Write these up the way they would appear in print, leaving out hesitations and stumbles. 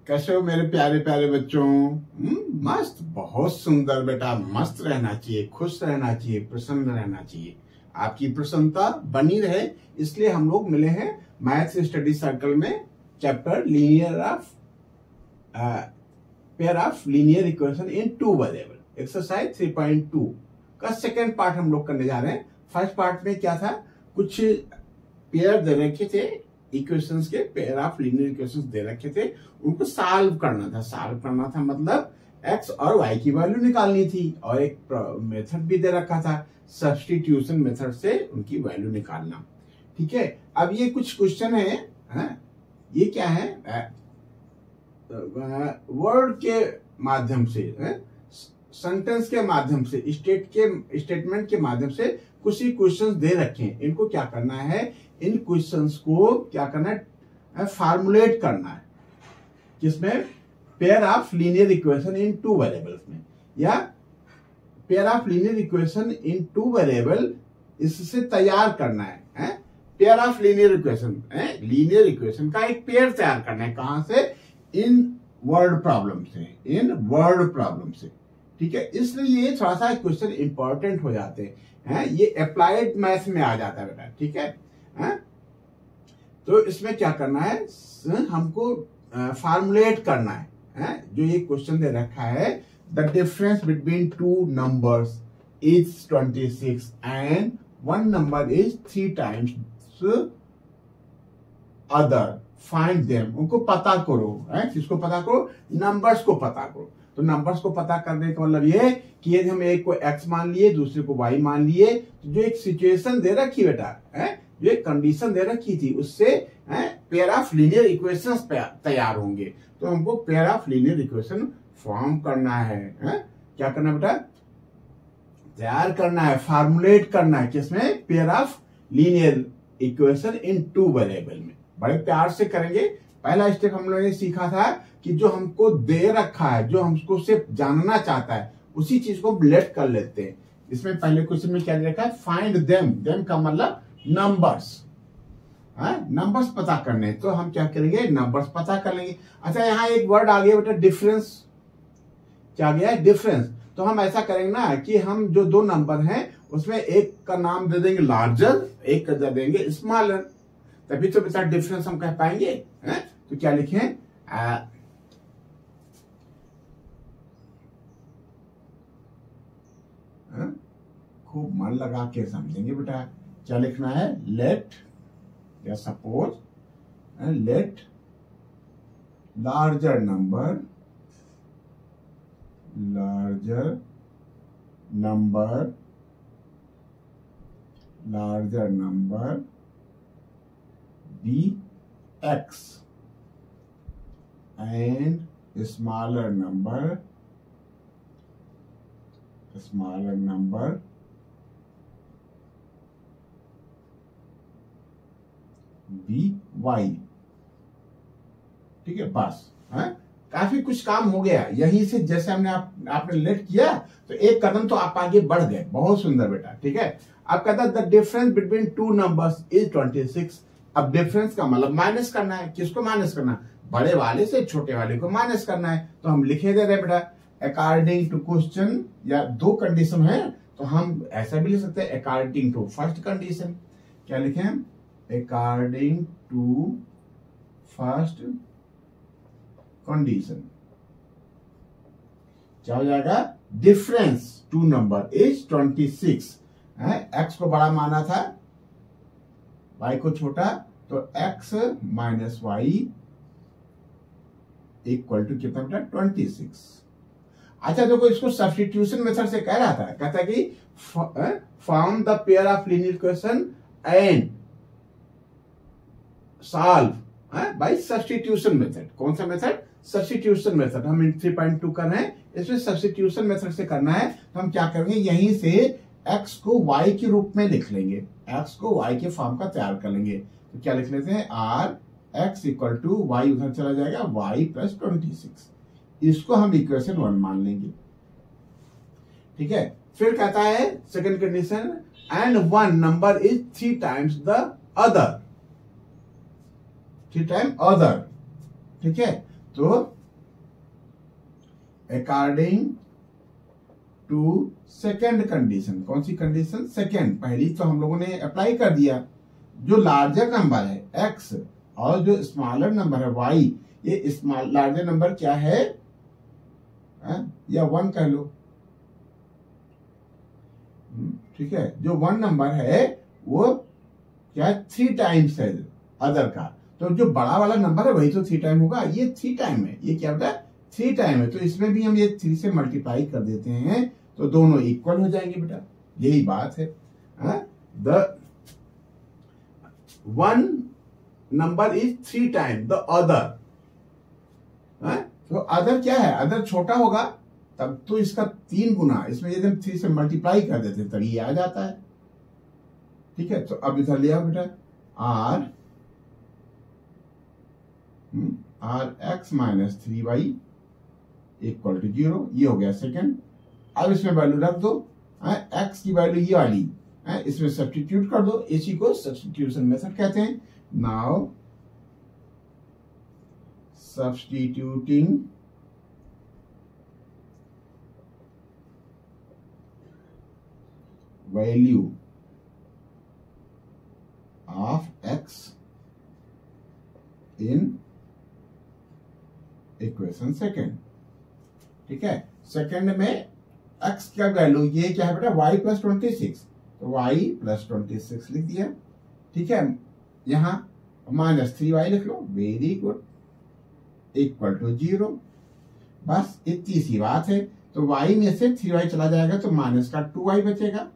कैसे हो मेरे प्यारे प्यारे बच्चों? मस्त, बहुत सुंदर बेटा। मस्त रहना चाहिए, खुश रहना चाहिए, प्रसन्न रहना चाहिए। आपकी प्रसन्नता बनी रहे, इसलिए हम लोग मिले हैं मैथ्स स्टडी सर्कल में। Chapter pair of linear equation in two variable, exercise 3.2 का सेकेंड पार्ट हम लोग करने जा रहे हैं। फर्स्ट पार्ट में क्या था, कुछ पेयर दे रखे थे इक्वेशंस के, पेयर ऑफ लीनियर इक्वेशंस दे रखे थे, उनको सॉल्व करना था। सॉल्व करना था मतलब एक्स और वाई की वैल्यू निकालनी थी, और एक मेथड भी दे रखा था, सब्स्टिट्यूशन मेथड से उनकी वैल्यू निकालना। ठीक है, अब ये कुछ क्वेश्चन है, ये क्या है, वर्ड के माध्यम से, सेंटेंस के माध्यम से, स्टेटमेंट के माध्यम से कुछ ही क्वेश्चंस दे रखे हैं। इनको क्या करना है, इन क्वेश्चंस को क्या करना है, फार्मुलेट करना है। किसमें? Pair of linear equation in two variables में, या pair of linear equation in two variable, इससे तैयार करना है। Pair of linear equation, linear equation का एक पेयर तैयार करना है। कहां से? इन वर्ड प्रॉब्लम से, इन वर्ड प्रॉब्लम से। ठीक है, इसलिए ये थोड़ा सा क्वेश्चन इंपॉर्टेंट हो जाते हैं। ये अप्लाइड मैथ में आ जाता है बेटा। ठीक है, तो इसमें क्या करना है, हमको फार्मुलेट करना है। जो ये क्वेश्चन दे रखा है, the difference between two numbers is 26 and one number is 3 times other, find them. उनको पता करो। किसको पता करो? नंबर्स को पता करो। तो नंबर्स को पता करने का मतलब ये कि यदि हम एक को x मान लिए, दूसरे को y मान लिए, तो जो एक सिचुएशन दे रखी बेटा, जो एक कंडीशन दे रखी थी, उससे पेयर ऑफ लीनियर इक्वेशंस तैयार होंगे। तो हमको pair of linear equation form करना है। क्या करना बेटा? तैयार करना है, फार्मुलेट करना है। किसमें? Pair of linear equation in two variable में। बड़े प्यार से करेंगे। पहला स्टेप हम लोगों ने सीखा था कि जो हमको दे रखा है, जो हमको सिर्फ जानना चाहता है, उसी चीज को लेट कर लेते हैं। इसमें पहले क्वेश्चन में क्या दे रखा है? Find them. देम का मतलब नंबर्स, नंबर्स पता करने। तो हम क्या करेंगे? नंबर्स पता कर लेंगे। अच्छा, यहाँ एक वर्ड आ गया बेटा, डिफरेंस। क्या गया? डिफरेंस। तो हम ऐसा करेंगे ना कि हम जो दो नंबर हैं, उसमें एक का नाम दे देंगे लार्जर, एक का दे देंगे स्मॉलर, तभी तो बेटा डिफरेंस हम कह पाएंगे। तो क्या लिखें? खूब मन लगा के समझेंगे बेटा। क्या लिखना है? लेट, या suppose, let larger number be x and smaller number be y। ठीक है, बस। काफी कुछ काम हो गया यहीं से। जैसे हमने आपने लेट किया तो एक कदम तो आप आगे बढ़ गए। बहुत सुंदर बेटा। ठीक है, अब कहता है the difference between two numbers is 26। अब डिफरेंस का मतलब माइनस करना है। किसको माइनस करना? बड़े वाले से छोटे वाले को माइनस करना है। तो हम लिखे दे रहे बेटा, अकॉर्डिंग टू क्वेश्चन, या दो कंडीशन है तो हम ऐसा भी लिख सकते हैं, अकॉर्डिंग टू फर्स्ट कंडीशन। क्या लिखे हम? According to first condition. क्या हो जाएगा? Difference two number is 26। X को बड़ा माना था, वाई को छोटा, तो x minus y equal to कितना बेटा? 26। अच्छा देखो, इसको सब्स्टिट्यूशन मेथड से कह रहा था। कहता है कि found the pair of linear equation and solve by substitution method. कौन सा मेथड? Substitution method. हम 3.2 कर रहे हैं, इसमें सब्स्टिट्यूशन मेथड से करना है। तो हम क्या करेंगे, यहीं से x को y के रूप में लिख लेंगे, x को y के फॉर्म का तैयार कर लेंगे। तो क्या लिख लेते हैं? Or x equal to y, उधर चला जाएगा, y प्लस 26। इसको हम इक्वेशन 1 मान लेंगे। ठीक है, फिर कहता है second condition, and one number is 3 times the other. 3 time other. ठीक है, तो अकॉर्डिंग टू सेकेंड कंडीशन। कौन सी कंडीशन? सेकेंड। पहली तो हम लोगों ने अप्लाई कर दिया, जो लार्जर नंबर है x और जो स्मॉलर नंबर है y, ये स्मॉल लार्जर नंबर क्या है, या 1 कह लो, ठीक है। जो 1 नंबर है वो क्या है, 3 टाइम्स है अदर का। तो जो बड़ा वाला नंबर है वही तो 3 टाइम होगा, ये 3 टाइम है, ये क्या होता है 3 टाइम है। तो इसमें भी हम ये 3 से मल्टीप्लाई कर देते हैं तो दोनों इक्वल हो जाएंगे बेटा, यही बात है। The 1 number is 3 time the other. तो अदर क्या है, अदर छोटा होगा तब तो इसका 3 गुना, इसमें यदि हम 3 से मल्टीप्लाई कर देते तब ये आ जाता है, ठीक है। तो अब इधर लिया बेटा or x minus 3y equal to 0, ये हो गया सेकेंड। अब इसमें वैल्यू रख दो, एक्स की वैल्यू ये वाली, इसमें सब्स्टिट्यूट कर दो, इसी को सब्स्टिट्यूशन मेथड कहते हैं। Now substituting value of x in equation second, ठीक है। सेकेंड में x का वैल्यू ये क्या है बेटा, y प्लस 26, तो y प्लस 26 लिख दिया, ठीक है। यहां माइनस 3y लिख लो, वेरी गुड, इक्वल टू 0। बस इतनी सी बात है। तो y में से 3y चला जाएगा तो माइनस का 2y बचेगा,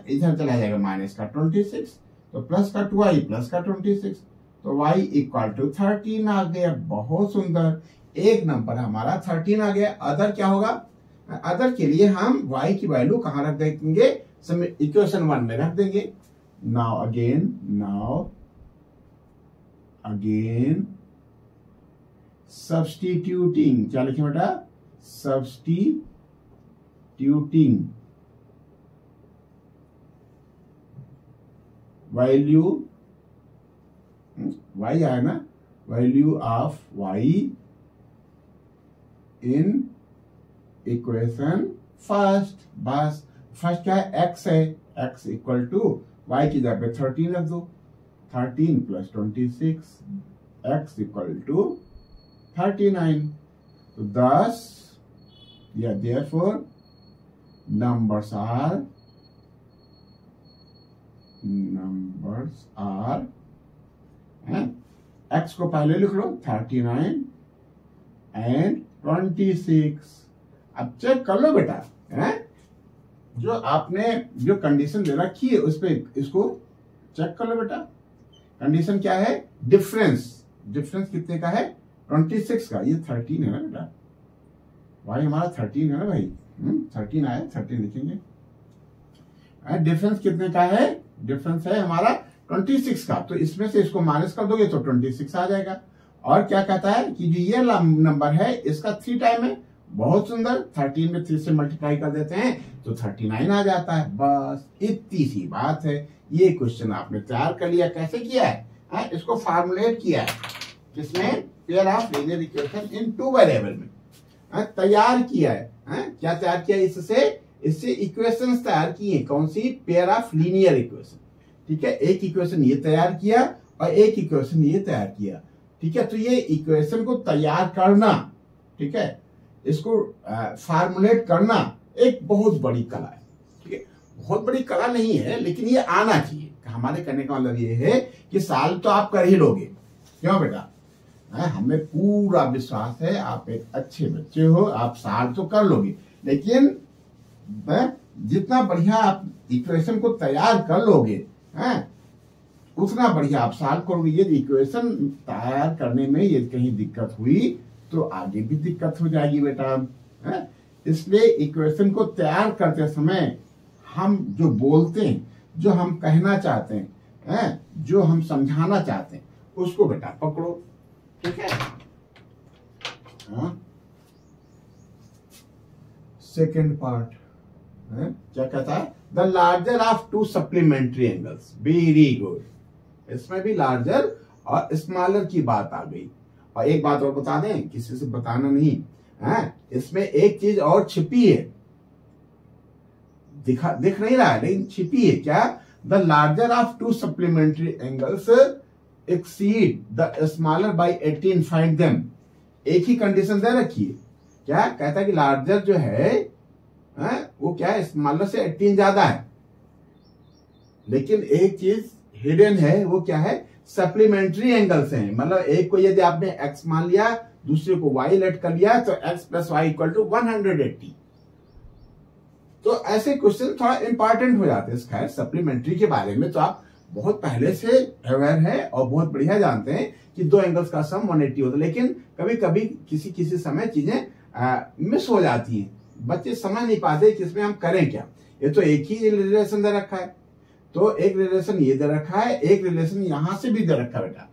इधर चला जाएगा माइनस का 26, तो प्लस का 2y प्लस का 26, तो y इक्वल टू 13 आ गया। बहुत सुंदर, एक नंबर हमारा 13 आ गया। अदर क्या होगा, अदर के लिए हम y की वैल्यू कहां रख देंगे, इक्वेशन 1 में रख देंगे। नाउ अगेन सब्स्टिट्यूटिंग, क्या लिखे बेटा, सब्स्टिट्यूटिंग वैल्यू, y आया ना, value of y in equation first. बस फर्स्ट क्या है, x है, x इक्वल टू y की जगह पे 13 रख दो, 13 प्लस 26, x इक्वल टू 39। तो 10 या therefore numbers are x को पहले लिख लो 39 एंड 26। अब चेक कर लो बेटा, जो आपने जो कंडीशन दे रखी है उस पे इसको चेक कर लो बेटा। कंडीशन क्या है, डिफरेंस कितने का है, 26 का, ये 13 है ना बेटा, भाई हमारा 13 है ना भाई, 13 आया, 13 लिखेंगे। डिफरेंस कितने का है, डिफरेंस है हमारा 26 का, तो इसमें से इसको माइनस कर दोगे तो 26 आ जाएगा। और क्या कहता है कि जो ये नंबर है इसका 3 टाइम है। बहुत सुंदर, 13 में 3 से मल्टीप्लाई कर देते हैं तो 39 आ जाता है। बस इतनी सी बात है। ये क्वेश्चन आपने तैयार कर लिया। कैसे किया है, इसको फार्मुलेट किया है, जिसमें pair of linear equation in 2 variable में तैयार किया है। क्या तैयार किया, इससे इक्वेशंस तैयार किए। कौन सी, पेयर ऑफ लीनियर इक्वेशन, ठीक है। एक इक्वेशन ये तैयार किया और एक इक्वेशन ये तैयार किया, ठीक है। तो ये इक्वेशन को तैयार करना, ठीक है, इसको फार्मुलेट करना एक बहुत बड़ी कला है, ठीक है। बहुत बड़ी कला नहीं है, लेकिन ये आना चाहिए। हमारे कहने का मतलब ये है कि साल तो आप कर ही लोगे, क्यों बेटा, हमें पूरा विश्वास है आप एक अच्छे बच्चे हो, आप साल तो कर लोगे। लेकिन जितना बढ़िया आप इक्वेशन को तैयार कर लोगे, उतना बढ़िया आप साल करोगे। ये इक्वेशन तैयार करने में यदि कहीं दिक्कत हुई तो आगे भी दिक्कत हो जाएगी बेटा। इसलिए इक्वेशन को तैयार करते समय हम जो बोलते हैं, जो हम कहना चाहते हैं, जो हम समझाना चाहते हैं, उसको बेटा पकड़ो, ठीक है। सेकेंड पार्ट क्या कहता है, the larger of 2 supplementary angles. Very good, इसमें भी लार्जर और स्मॉलर की बात आ गई। और एक बात और बता दें, किसी से बताना नहीं, इसमें एक चीज और छिपी है, दिख नहीं रहा है लेकिन छिपी है। क्या? The larger of two supplementary angles exceed the smaller by 18, find them. एक ही कंडीशन दे रखी है। क्या कहता है कि लार्जर जो है वो क्या है, स्मॉलर से 18 ज्यादा है, लेकिन एक चीज हिडन है, वो क्या है, सप्लीमेंट्री एंगल्स हैं। मतलब एक को यदि आपने x मान लिया, दूसरे को y लेट कर लिया, तो x plus y equal to 180। तो ऐसे क्वेश्चन थोड़ा इंपॉर्टेंट हो जाते हैं। खैर सप्लीमेंट्री के बारे में तो आप बहुत पहले से अवेयर है और बहुत बढ़िया जानते हैं कि दो एंगल्स का सम 180 होता है, लेकिन कभी कभी किसी समय चीजें मिस हो जाती हैं, बच्चे समझ नहीं पाते कि इसमें हम करें क्या। ये तो एक ही रिलेशन दे रखा है, तो एक रिलेशन ये दे रखा है, एक रिलेशन यहां से भी दे रखा है बेटा,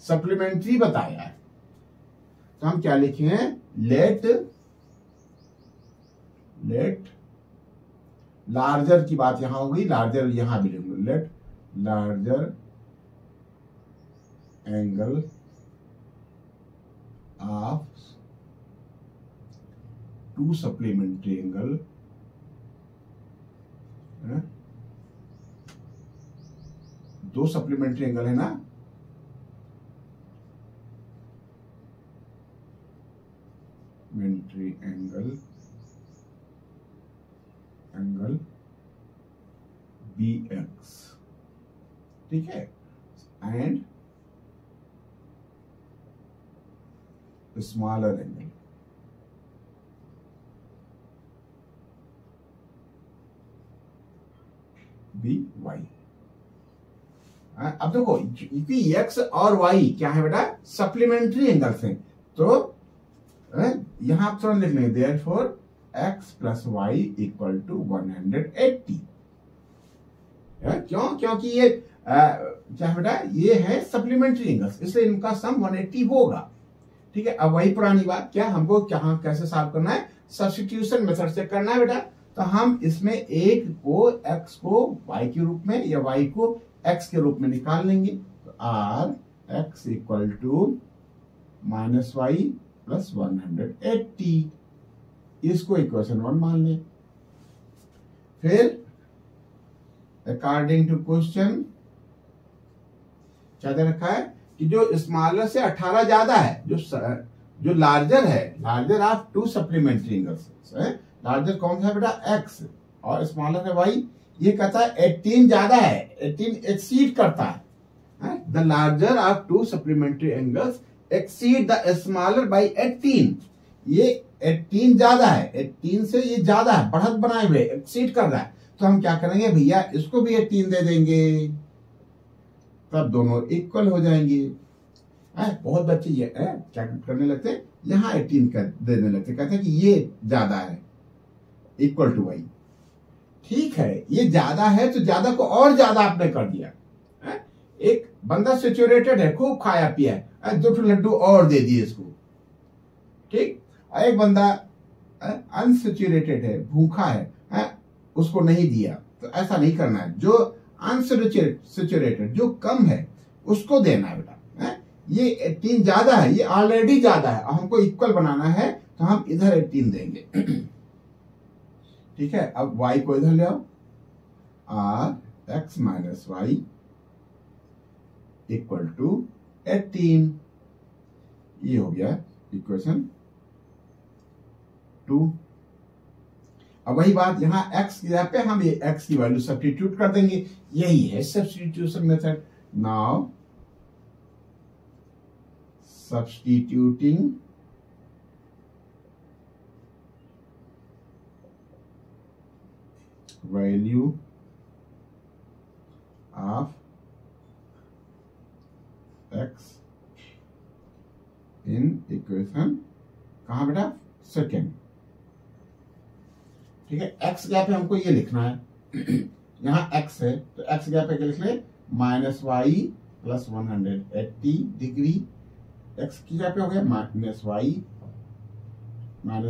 सप्लीमेंट्री बताया है। तो हम क्या लिखे हैं, लेट लार्जर की बात यहां होगी, लार्जर यहां भी लिख लो, let larger angle of two supplementary angle दो सप्लीमेंट्री एंगल है ना, सप्लीमेंट्री एंगल BX, ठीक है, एंड स्मॉलर एंगल BY। अब देखो x और y क्या है बेटा, सप्लीमेंट्री एंगल्स हैं, तो यहां आप थोड़ा लिख लेंगे, therefore x plus y equal to 180। क्यों? क्योंकि ये क्या है बेटा, ये है सप्लीमेंट्री एंगल्स, इसलिए इनका सम 180 होगा। ठीक है, अब वही पुरानी बात, क्या हमको क्या कैसे सॉल्व करना है, सब्स्टिट्यूशन मेथड से करना है बेटा। तो हम इसमें एक को x को y के रूप में या y को x के रूप में निकाल लेंगे, तो r x equal to minus y plus 180, इसको इक्वेशन 1 मान लें। फिर अकॉर्डिंग टू क्वेश्चन क्या दे रखा है कि जो स्मॉलर से 18 ज्यादा है, जो लार्जर है, larger of two supplementary angles, larger कौन सा है बेटा, x, और स्मॉलर है y। ये कहता है 18 ज्यादा है, 18 एक्सीड करता है। The larger of two supplementary angles exceed the smaller by 18। ये 18 ज्यादा है, 18 से ये ज्यादा है, बढ़त बनाए हुए, एक्सीड कर रहा है। तो हम क्या करेंगे भैया, इसको भी 18 दे देंगे, तब दोनों इक्वल हो जाएंगे। बहुत बच्चे ये क्या करने लगते हैं, यहां 18 कर देने लगते, कहते हैं कि ये ज्यादा है, इक्वल टू वाई। ठीक है, ये ज्यादा है तो ज्यादा को और ज्यादा आपने कर दिया। एक बंदा सेचुरेटेड है, खूब खाया पिया है, 2 लड्डू और दे दिए इसको, ठीक। एक बंदा अनसेचुरेटेड है, भूखा है, उसको नहीं दिया। तो ऐसा नहीं करना है, जो अनसेचुरेटेड जो कम है उसको देना है बेटा। ये 18 ज्यादा है, ये ऑलरेडी ज्यादा है, हमको इक्वल बनाना है, तो हम इधर 18 देंगे। ठीक है, अब y को इधर ले आओ, r x minus y equal to 18। ये हो गया इक्वेशन 2। अब वही बात यहां x की जगह पे हम ये x की वैल्यू सब्स्टिट्यूट कर देंगे, यही है substitution method. Now substituting value of x in equation, कहां बेटा, सेकेंड। ठीक है, x जगह पे हमको ये लिखना है, यहां x है तो x जगह पे क्या लिख ले, minus y plus 180 degree, x की जगह पे हो गया minus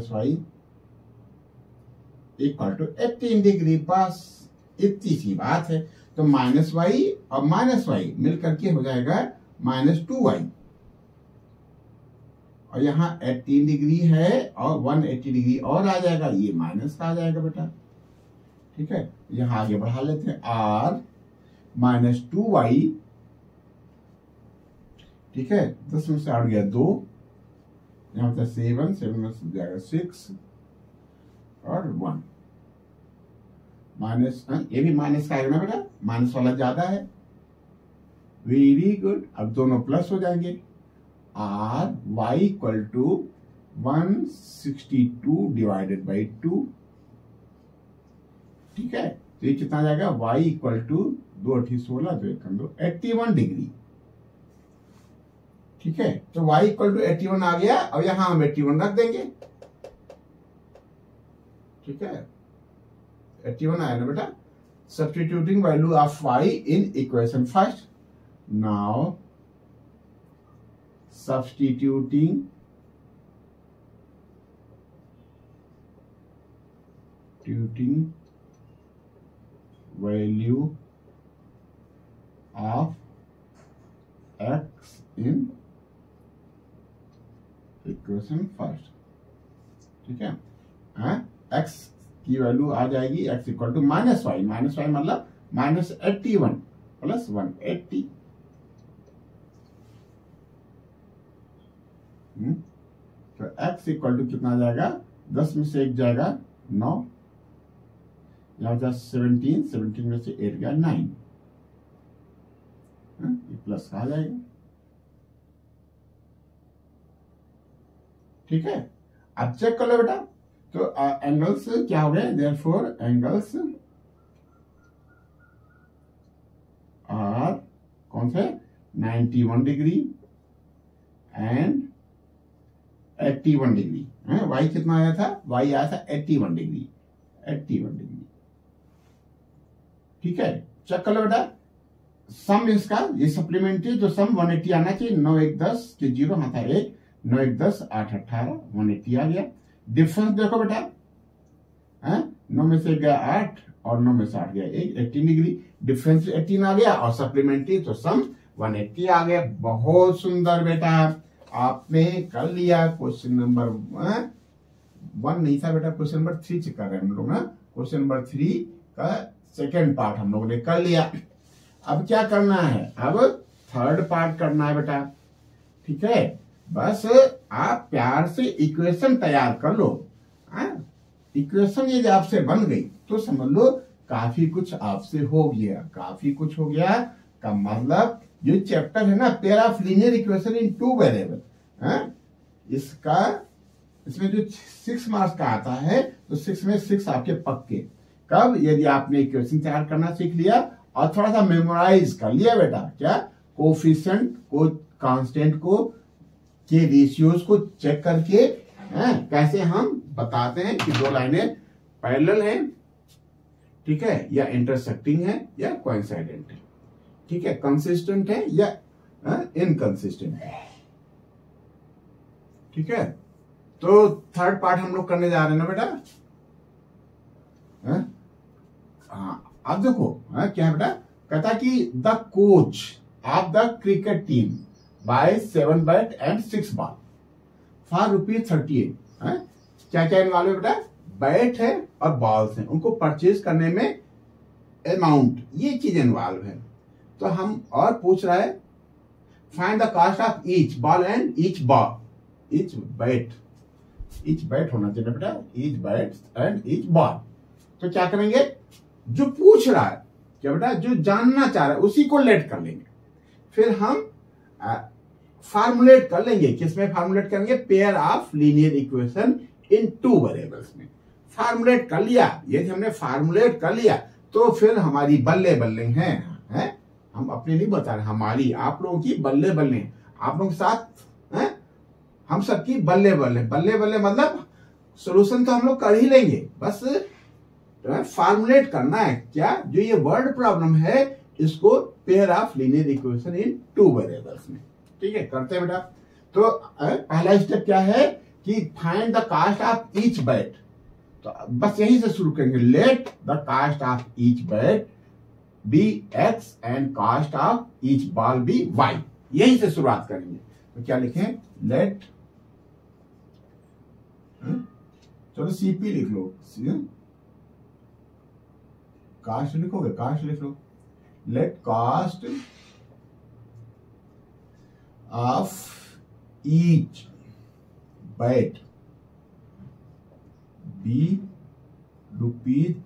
y equal to 18 degree. बस इतनी सी बात है। तो माइनस वाई और माइनस वाई मिलकर के हो जाएगा -2y, और यहाँ 18 डिग्री है और 180 डिग्री और आ जाएगा, ये माइनस का आ जाएगा बेटा। ठीक है, यहाँ आगे बढ़ा लेते हैं, r माइनस 2y, ठीक है, 10 में से 8 गया 2, यहाँ होता है 7, 7 में से जाएगा 6 और 1 माइनस, ये भी माइनस का आएगा ना बेटा, माइनस वाला ज्यादा है। वेरी गुड, अब दोनों प्लस हो जाएंगे। r y equal to 162 divided by 2, ठीक है, तो ये कितना जाएगा, y इक्वल टू 2 8 16 2 1 2 81 डिग्री। ठीक है, तो y इक्वल टू 81 आ गया, और यहां हम 81 रख देंगे। ठीक है, 81 आया ना बेटा। Substituting value of y in equation first, now substituting value of x in equation first. ठीक है, x की वैल्यू आ जाएगी x equal to minus y मतलब माइनस 81 प्लस 180। तो x इक्वल टू कितना आ जाएगा, 10 में से 1 जाएगा 9, यहाँ होता है 17, 17 में से 8 गया 9, ये प्लस का आ जाएगा। ठीक है, अब चेक कर लो बेटा, तो एंगल्स क्या हो गए, देयरफॉर एंगल्स आर कौन से 91 डिग्री एंड 81 डिग्री। y कितना आया था, y आया था 81 डिग्री, 81 डिग्री। ठीक है, चेक कर लो बेटा, सम इसका ये सप्लीमेंट्री, तो सम 180 आना चाहिए, 9 1 10 के 0 हाथ है 1, 9 1 10 8 18 180 आ गया। डिफरेंस देखो बेटा, 9 में से गया 8 और 9 में से 8 गया 1, 18 डिग्री, डिफरेंस 18 आ गया, और सप्लीमेंट्री तो सम 180 आ गया। बहुत सुंदर बेटा, आपने कर लिया। क्वेश्चन नंबर 1 नहीं था बेटा, क्वेश्चन नंबर 3 चेक कर रहे हैं हम लोग ना, क्वेश्चन नंबर 3 का सेकेंड पार्ट हम लोगों ने कर लिया। अब क्या करना है, अब थर्ड पार्ट करना है बेटा। ठीक है, बस आप प्यार से इक्वेशन तैयार कर लो। इक्वेशन ये जब आपसे बन गई तो समझ लो काफी कुछ आपसे हो गया, काफी कुछ हो गया का मतलब जो चैप्टर है ना, pair of linear equation in 2 variable, इसमें जो 6 मार्क्स का आता है, तो 6 में 6 आपके पक्के। कब, यदि आपने इक्वेशन तैयार करना सीख लिया और थोड़ा सा मेमोराइज कर लिया बेटा, क्या कोफिशिएंट को, कांस्टेंट को के रेशियोज को चेक करके कैसे हम बताते हैं कि 2 लाइनें पैरेलल हैं, ठीक है, या इंटरसेक्टिंग है या कोइंसाइडेंट है, ठीक है, कंसिस्टेंट है या इनकंसिस्टेंट है। ठीक है, तो थर्ड पार्ट हम लोग करने जा रहे हैं ना बेटा। अब देखो क्या है बेटा, कहता कि the coach of the cricket team buy 7 bat and 6 ball for ₹38। क्या क्या इन्वॉल्व है बेटा, बैट है और बॉल्स हैं, उनको परचेज करने में अमाउंट, ये चीज इन्वॉल्व है। तो हम और पूछ रहा है find the cost of each ball and each ball, each bat होना चाहिए बेटा, each bat and each ball. तो क्या करेंगे, जो पूछ रहा है क्या बेटा, जो जानना चाह रहा है उसी को लेट कर लेंगे, फिर हम फार्मुलेट कर लेंगे। किसमें फार्मुलेट करेंगे, pair of linear equation in 2 variables में फार्मुलेट कर लिया। यदि हमने फार्मुलेट कर लिया तो फिर हमारी बल्ले बल्ले हैं, हम अपने नहीं बता रहे, हमारी, आप लोगों की बल्ले बल्ले, आप लोगों के साथ हम सबकी बल्ले बल्ले, बल्ले बल्ले मतलब सोल्यूशन तो हम लोग कर ही लेंगे, बस फार्मुलेट करना है। क्या, जो ये वर्ड प्रॉब्लम है इसको pair of linear equation in 2 variables में। ठीक है, करते हैं बेटा। तो पहला स्टेप क्या है कि find the cost of each bat. तो बस यहीं से शुरू करेंगे, let the cost of each bat be x and cost of each ball be y, यहीं से शुरुआत करेंगे। तो क्या लिखें, लेट चलो सीपी लिख लो, कास्ट लिखोगे, कास्ट लिख लो। Let cost of each bat be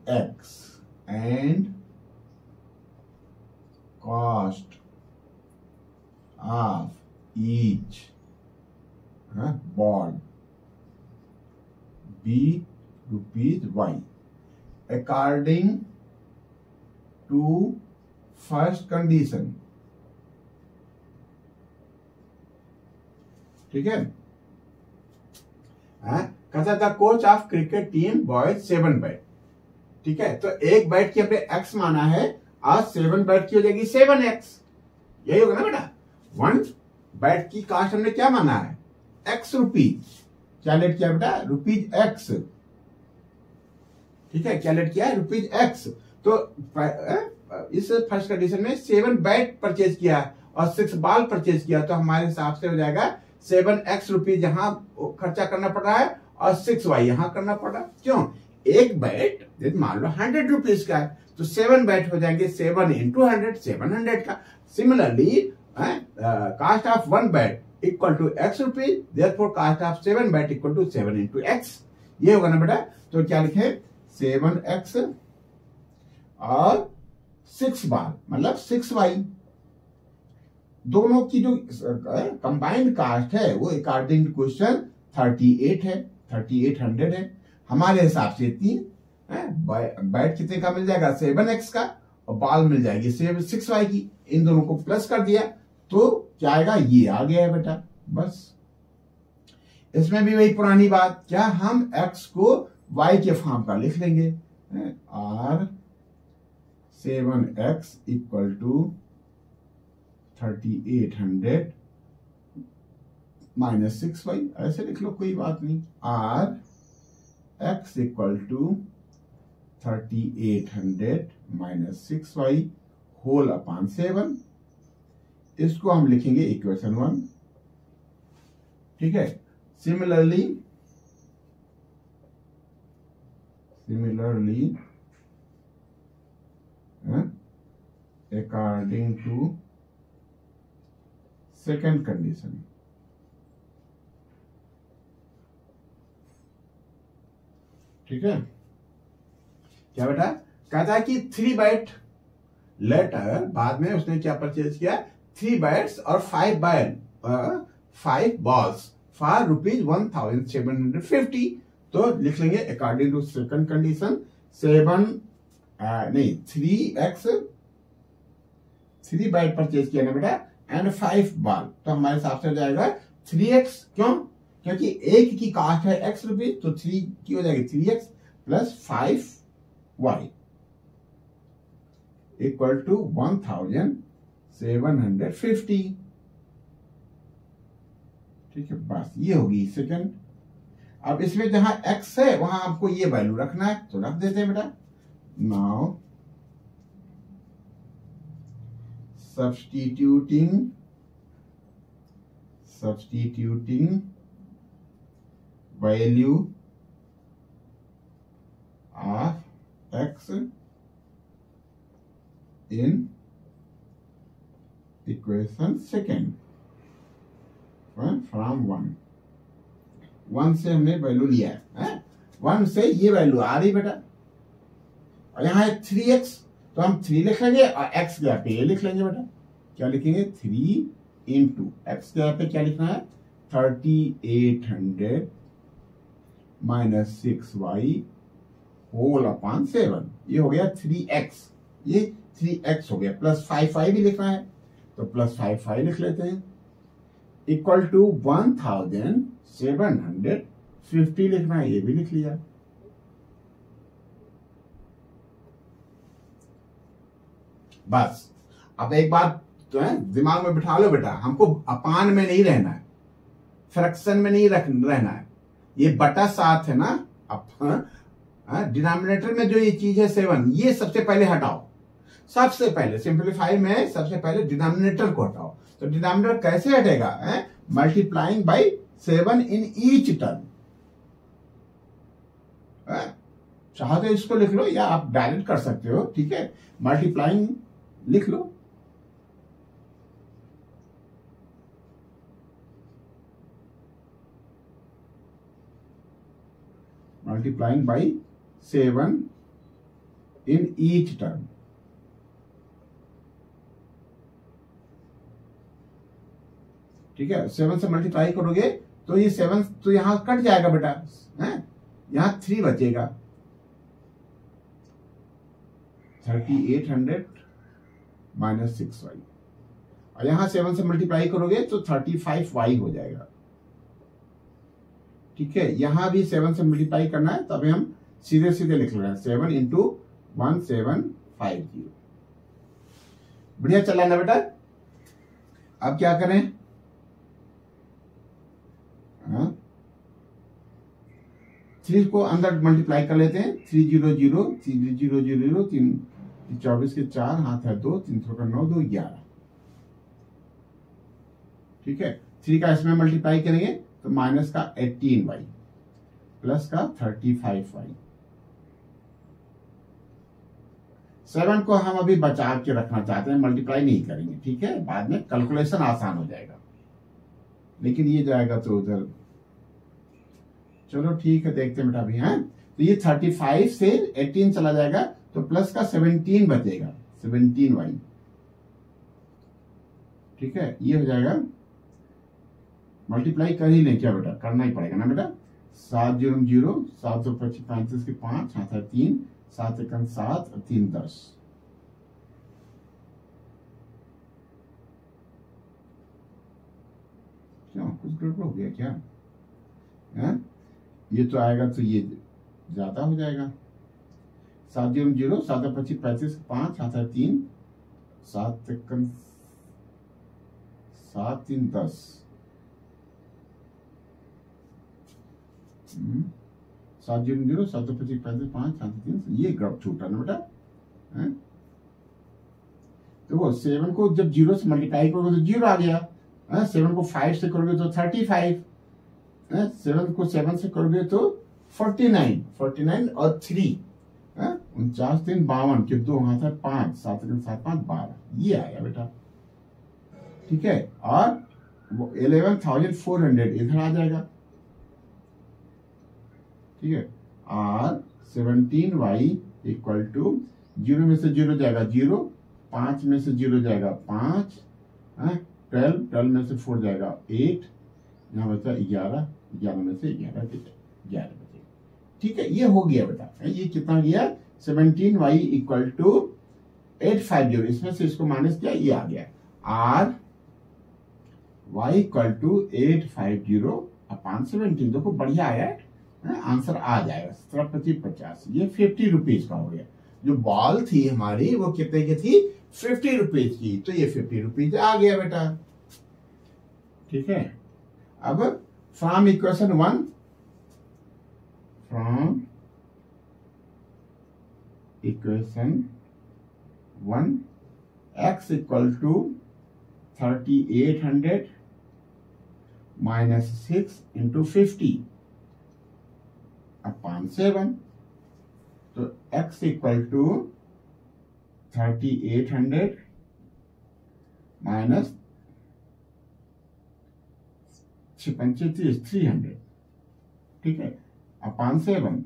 ₹X and cost of each ball be ₹Y according to first condition। ठीक है, कहता था coach of cricket team boys 7 bat. ठीक है, तो एक बैट की हमने x माना है, आज 7 बैट की हो जाएगी 7x, यही होगा ना बेटा। 1 बैट की कास्ट हमने क्या माना है, x रुपीज, क्या लेट किया बेटा, ₹X। ठीक है, क्या लेट किया है, ₹X। तो इस फर्स्ट कंडीशन में 7 बैट परचेज किया और 6 बॉल परचेज किया, तो हमारे हिसाब से हो जाएगा 7x रुपीज यहां खर्चा करना पड़ रहा है और 6y यहां करना पड़ रहा है। क्यों, एक बैट मान लो 100 रुपीज का है, तो 7 बैट हो जाएंगे 7 into 100, 700 का। Similarly cost of 1 bat equal to x rupees, therefore cost of 7 bat equal to 7 into x, ये होगा ना बेटा। तो क्या लिखे, 7x और 6 बार मतलब 6y, दोनों की जो कंबाइंड कास्ट है वो अकॉर्डिंग टू क्वेश्चन 38 है, 3800 है। हमारे हिसाब से इतनी बैट कितने का मिल जाएगा, 7x का, और बॉल मिल जाएगी 6y की। इन दोनों को प्लस कर दिया तो क्या आएगा, ये आ गया है बेटा। बस इसमें भी वही पुरानी बात, क्या हम x को y के फॉर्म का लिख लेंगे, और 7x equal to 3800 minus 6y, ऐसे लिख लो, कोई बात नहीं। r x equal to 3800 minus 6y whole upon 7, इसको हम लिखेंगे इक्वेशन 1। ठीक है, similarly according to second condition, ठीक है, क्या बेटा, कहता है कि 3 बैट लेटर, बाद में उसने क्या परचेज किया, 3 बैट्स और 5 बॉल्स फॉर ₹1750। तो लिख लेंगे according to second condition 3 bat purchase किया ना बेटा एंड 5 बॉल, तो हमारे हिसाब से हो जाएगा 3x। क्यों, क्योंकि एक की कास्ट है x रुपीज, तो 3 की हो जाएगी 3x plus 5y equal to 1750। ठीक है, बस ये होगी सेकंड। अब इसमें जहां x है वहां आपको ये वैल्यू रखना है, तो रख देते हैं बेटा। Now substituting value of x in equation second from 1 से हमने वैल्यू लिया है, 1 से ये वैल्यू आ रही बेटा, और यहाँ है 3x, तो हम 3 लिख लेंगे और x के यहाँ पे ये लिख लेंगे बेटा। क्या लिखेंगे, 3 इंटू x के यहाँ पे क्या लिखना है, 3800 माइनस 6y होल अपॉन 7, ये हो गया 3x, ये 3x हो गया, प्लस 5y भी लिखना है तो प्लस 5y लिख लेते हैं, इक्वल टू 1750 लिखना है, ये भी लिख लिया। बस अब एक बात तो है दिमाग में बिठा लो बेटा, हमको अपान में नहीं रहना है, फ्रैक्शन में नहीं रहना है, ये बटा 7 है ना। अब डिनोमिनेटर में जो ये चीज है 7, ये सबसे पहले हटाओ, सबसे पहले सिंप्लीफाई में सबसे पहले डिनोमिनेटर को हटाओ। तो डिनोमिनेटर कैसे हटेगा, multiplying by 7 in each term, चाहो तो इसको लिख लो या आप डायरेक्ट कर सकते हो, ठीक है। मल्टीप्लाइंग लिख लो, multiplying by 7 in each term. ठीक है, 7 से मल्टीप्लाई करोगे तो ये 7 तो यहां कट जाएगा बेटा, है यहां 3 बचेगा, 3800 माइनस 6y, और यहां 7 से मल्टीप्लाई करोगे तो 35y हो जाएगा। ठीक है, यहां भी 7 से मल्टीप्लाई करना है, तभी हम सीधे सीधे लिख रहे हैं 7 इंटू 1750। बढ़िया चला ना बेटा। अब क्या करें, 3 को अंदर मल्टीप्लाई कर लेते हैं, 300 300 3 24 के 4 हाथ है 2, 3 का 9 2 11। ठीक है, 3 का इसमें मल्टीप्लाई करेंगे तो माइनस का 18y प्लस का 35y। 7 को हम अभी बचा के रखना चाहते हैं, मल्टीप्लाई नहीं करेंगे, ठीक है, बाद में कैलकुलेशन आसान हो जाएगा, लेकिन ये जाएगा तो उधर। चलो ठीक है, देखते हैं बेटा अभी। हैं तो ये 35 से 18 चला जाएगा तो प्लस का 17 बचेगा, 17y। ठीक है, ये हो जाएगा, मल्टीप्लाई कर ही नहीं, क्या बेटा करना ही पड़ेगा ना बेटा। 7 0 0 7 2 35 के 5 हाथ है 3, 7 1 7 और 3 10। क्यों कुछ गड़बड़ हो गया क्या? है ये तो आएगा तो ये ज्यादा हो जाएगा। 7 0 0 7 25 35 5 हाथ है 3, 7 1 7 3 10। 7 0 0 7 25 35 5 हाथ 3, ये ग्राफ छूटा ना बेटा। देखो 7 को जब 0 से मल्टीप्लाई करोगे तो 0 आ गया, 7 को 5 से करोगे तो 35, 7 को 7 से करोगे तो 49 49 और 3 49 3 52 के 2 हाथ है 5 7 7 5 12, ये आया बेटा। ठीक है, और 11,400 इधर आ जाएगा। ठीक है, और 17y इक्वल टू 0 में से 0 जाएगा 0, 5 में से 0 जाएगा 5, 12 में से 4 जाएगा 8, यहाँ बचा 11, 11 में से 11 बचेगा। ठीक है, ये हो गया बेटा। ये कितना गया, 17y इक्वल टू 850, इसमें से इसको माइनस किया, ये आ गया। Or y equal to 850 upon 17। देखो बढ़िया आया है, आंसर आ जाएगा 1750। ये 50 रुपीज का हो गया। जो बॉल थी हमारी वो कितने की थी, 50 रुपीज की, तो ये 50 रुपीज आ गया बेटा। ठीक है, अब from equation 1, from equation 1 x equal to 3800 minus 6 into 50 upon 7, तो x इक्वल टू 3800 माइनस 300। ठीक है, अपॉन 7,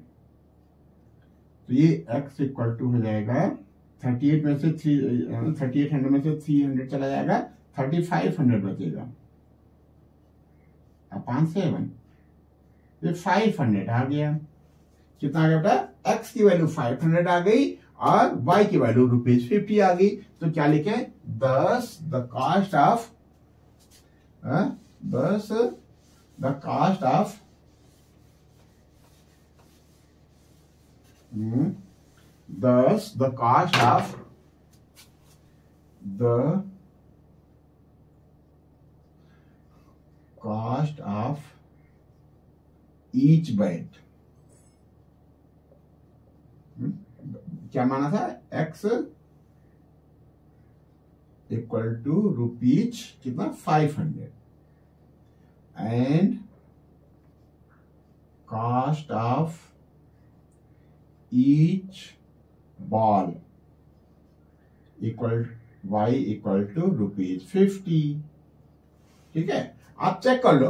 तो ये x इक्वल टू हो जाएगा 38 में से 3800 में से 300 चला जाएगा, 3500 बचेगा अपॉन 7, ये 500 आ गया। कितना आ गया बेटा, x की वैल्यू 500 आ गई और y की वैल्यू ₹50 आ गई। तो क्या लिखे, 10 the cost of 10 the cost of 10 the cost of the cost of each bat. क्या माना था, x इक्वल टू रुपीज कितना 500 and cost of each ball equal y equal to ₹50। ठीक है, आप चेक कर लो।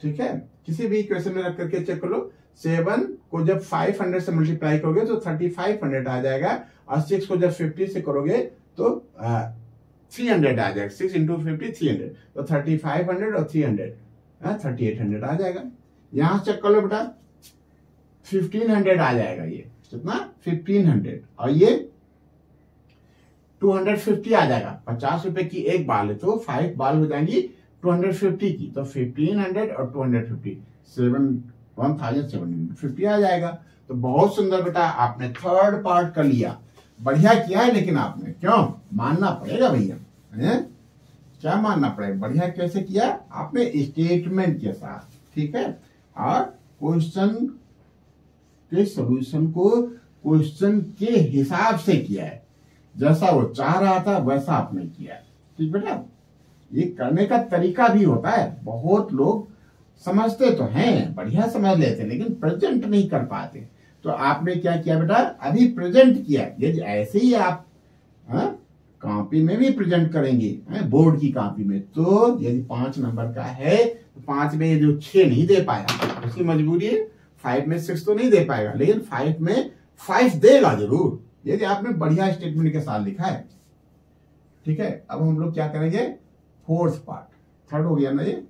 ठीक है, किसी भी इक्वेशन में रख करके चेक कर लो। 7 को जब 500 से मल्टीप्लाई करोगे तो 3500 आ जाएगा, और 6 को जब 50 से करोगे तो 300 आ जाएगा। 6 इंटू 50 300, तो 3500 और 300 3800 आ जाएगा। यहां चेक कर लो बेटा, 1500 आ जाएगा। ये कितना 1500, और ये 250 आ जाएगा। 50 रुपए की एक बाल है तो 5 बाल हो जाएंगी 250 की, तो 1500 और 250 1750 आ जाएगा। तो बहुत सुंदर बेटा, आपने थर्ड पार्ट कर लिया, बढ़िया किया है। लेकिन आपने क्यों मानना पड़ेगा भैया, क्या मानना पड़ेगा, बढ़िया कैसे किया आपने, स्टेटमेंट के साथ। ठीक है, और क्वेश्चन के सॉल्यूशन को क्वेश्चन के हिसाब से किया है, जैसा वो चाह रहा था वैसा आपने किया। ठीक बेटा, ये करने का तरीका भी होता है। बहुत लोग समझते तो हैं, बढ़िया समझ लेते हैं, लेकिन प्रेजेंट नहीं कर पाते। तो आपने क्या किया बेटा, अभी प्रेजेंट किया। यदि ऐसे ही आप कॉपी में भी प्रेजेंट करेंगे, बोर्ड की कॉपी में, तो यदि 5 नंबर का है तो 5 में जो 6 नहीं दे पाया उसकी मजबूरी है। 5 में 6 तो नहीं दे पाएगा, लेकिन 5 में 5 देगा जरूर, यदि आपने बढ़िया स्टेटमेंट के साथ लिखा है। ठीक है, अब हम लोग क्या करेंगे, फोर्थ पार्ट, थर्ड हो गया ना ये।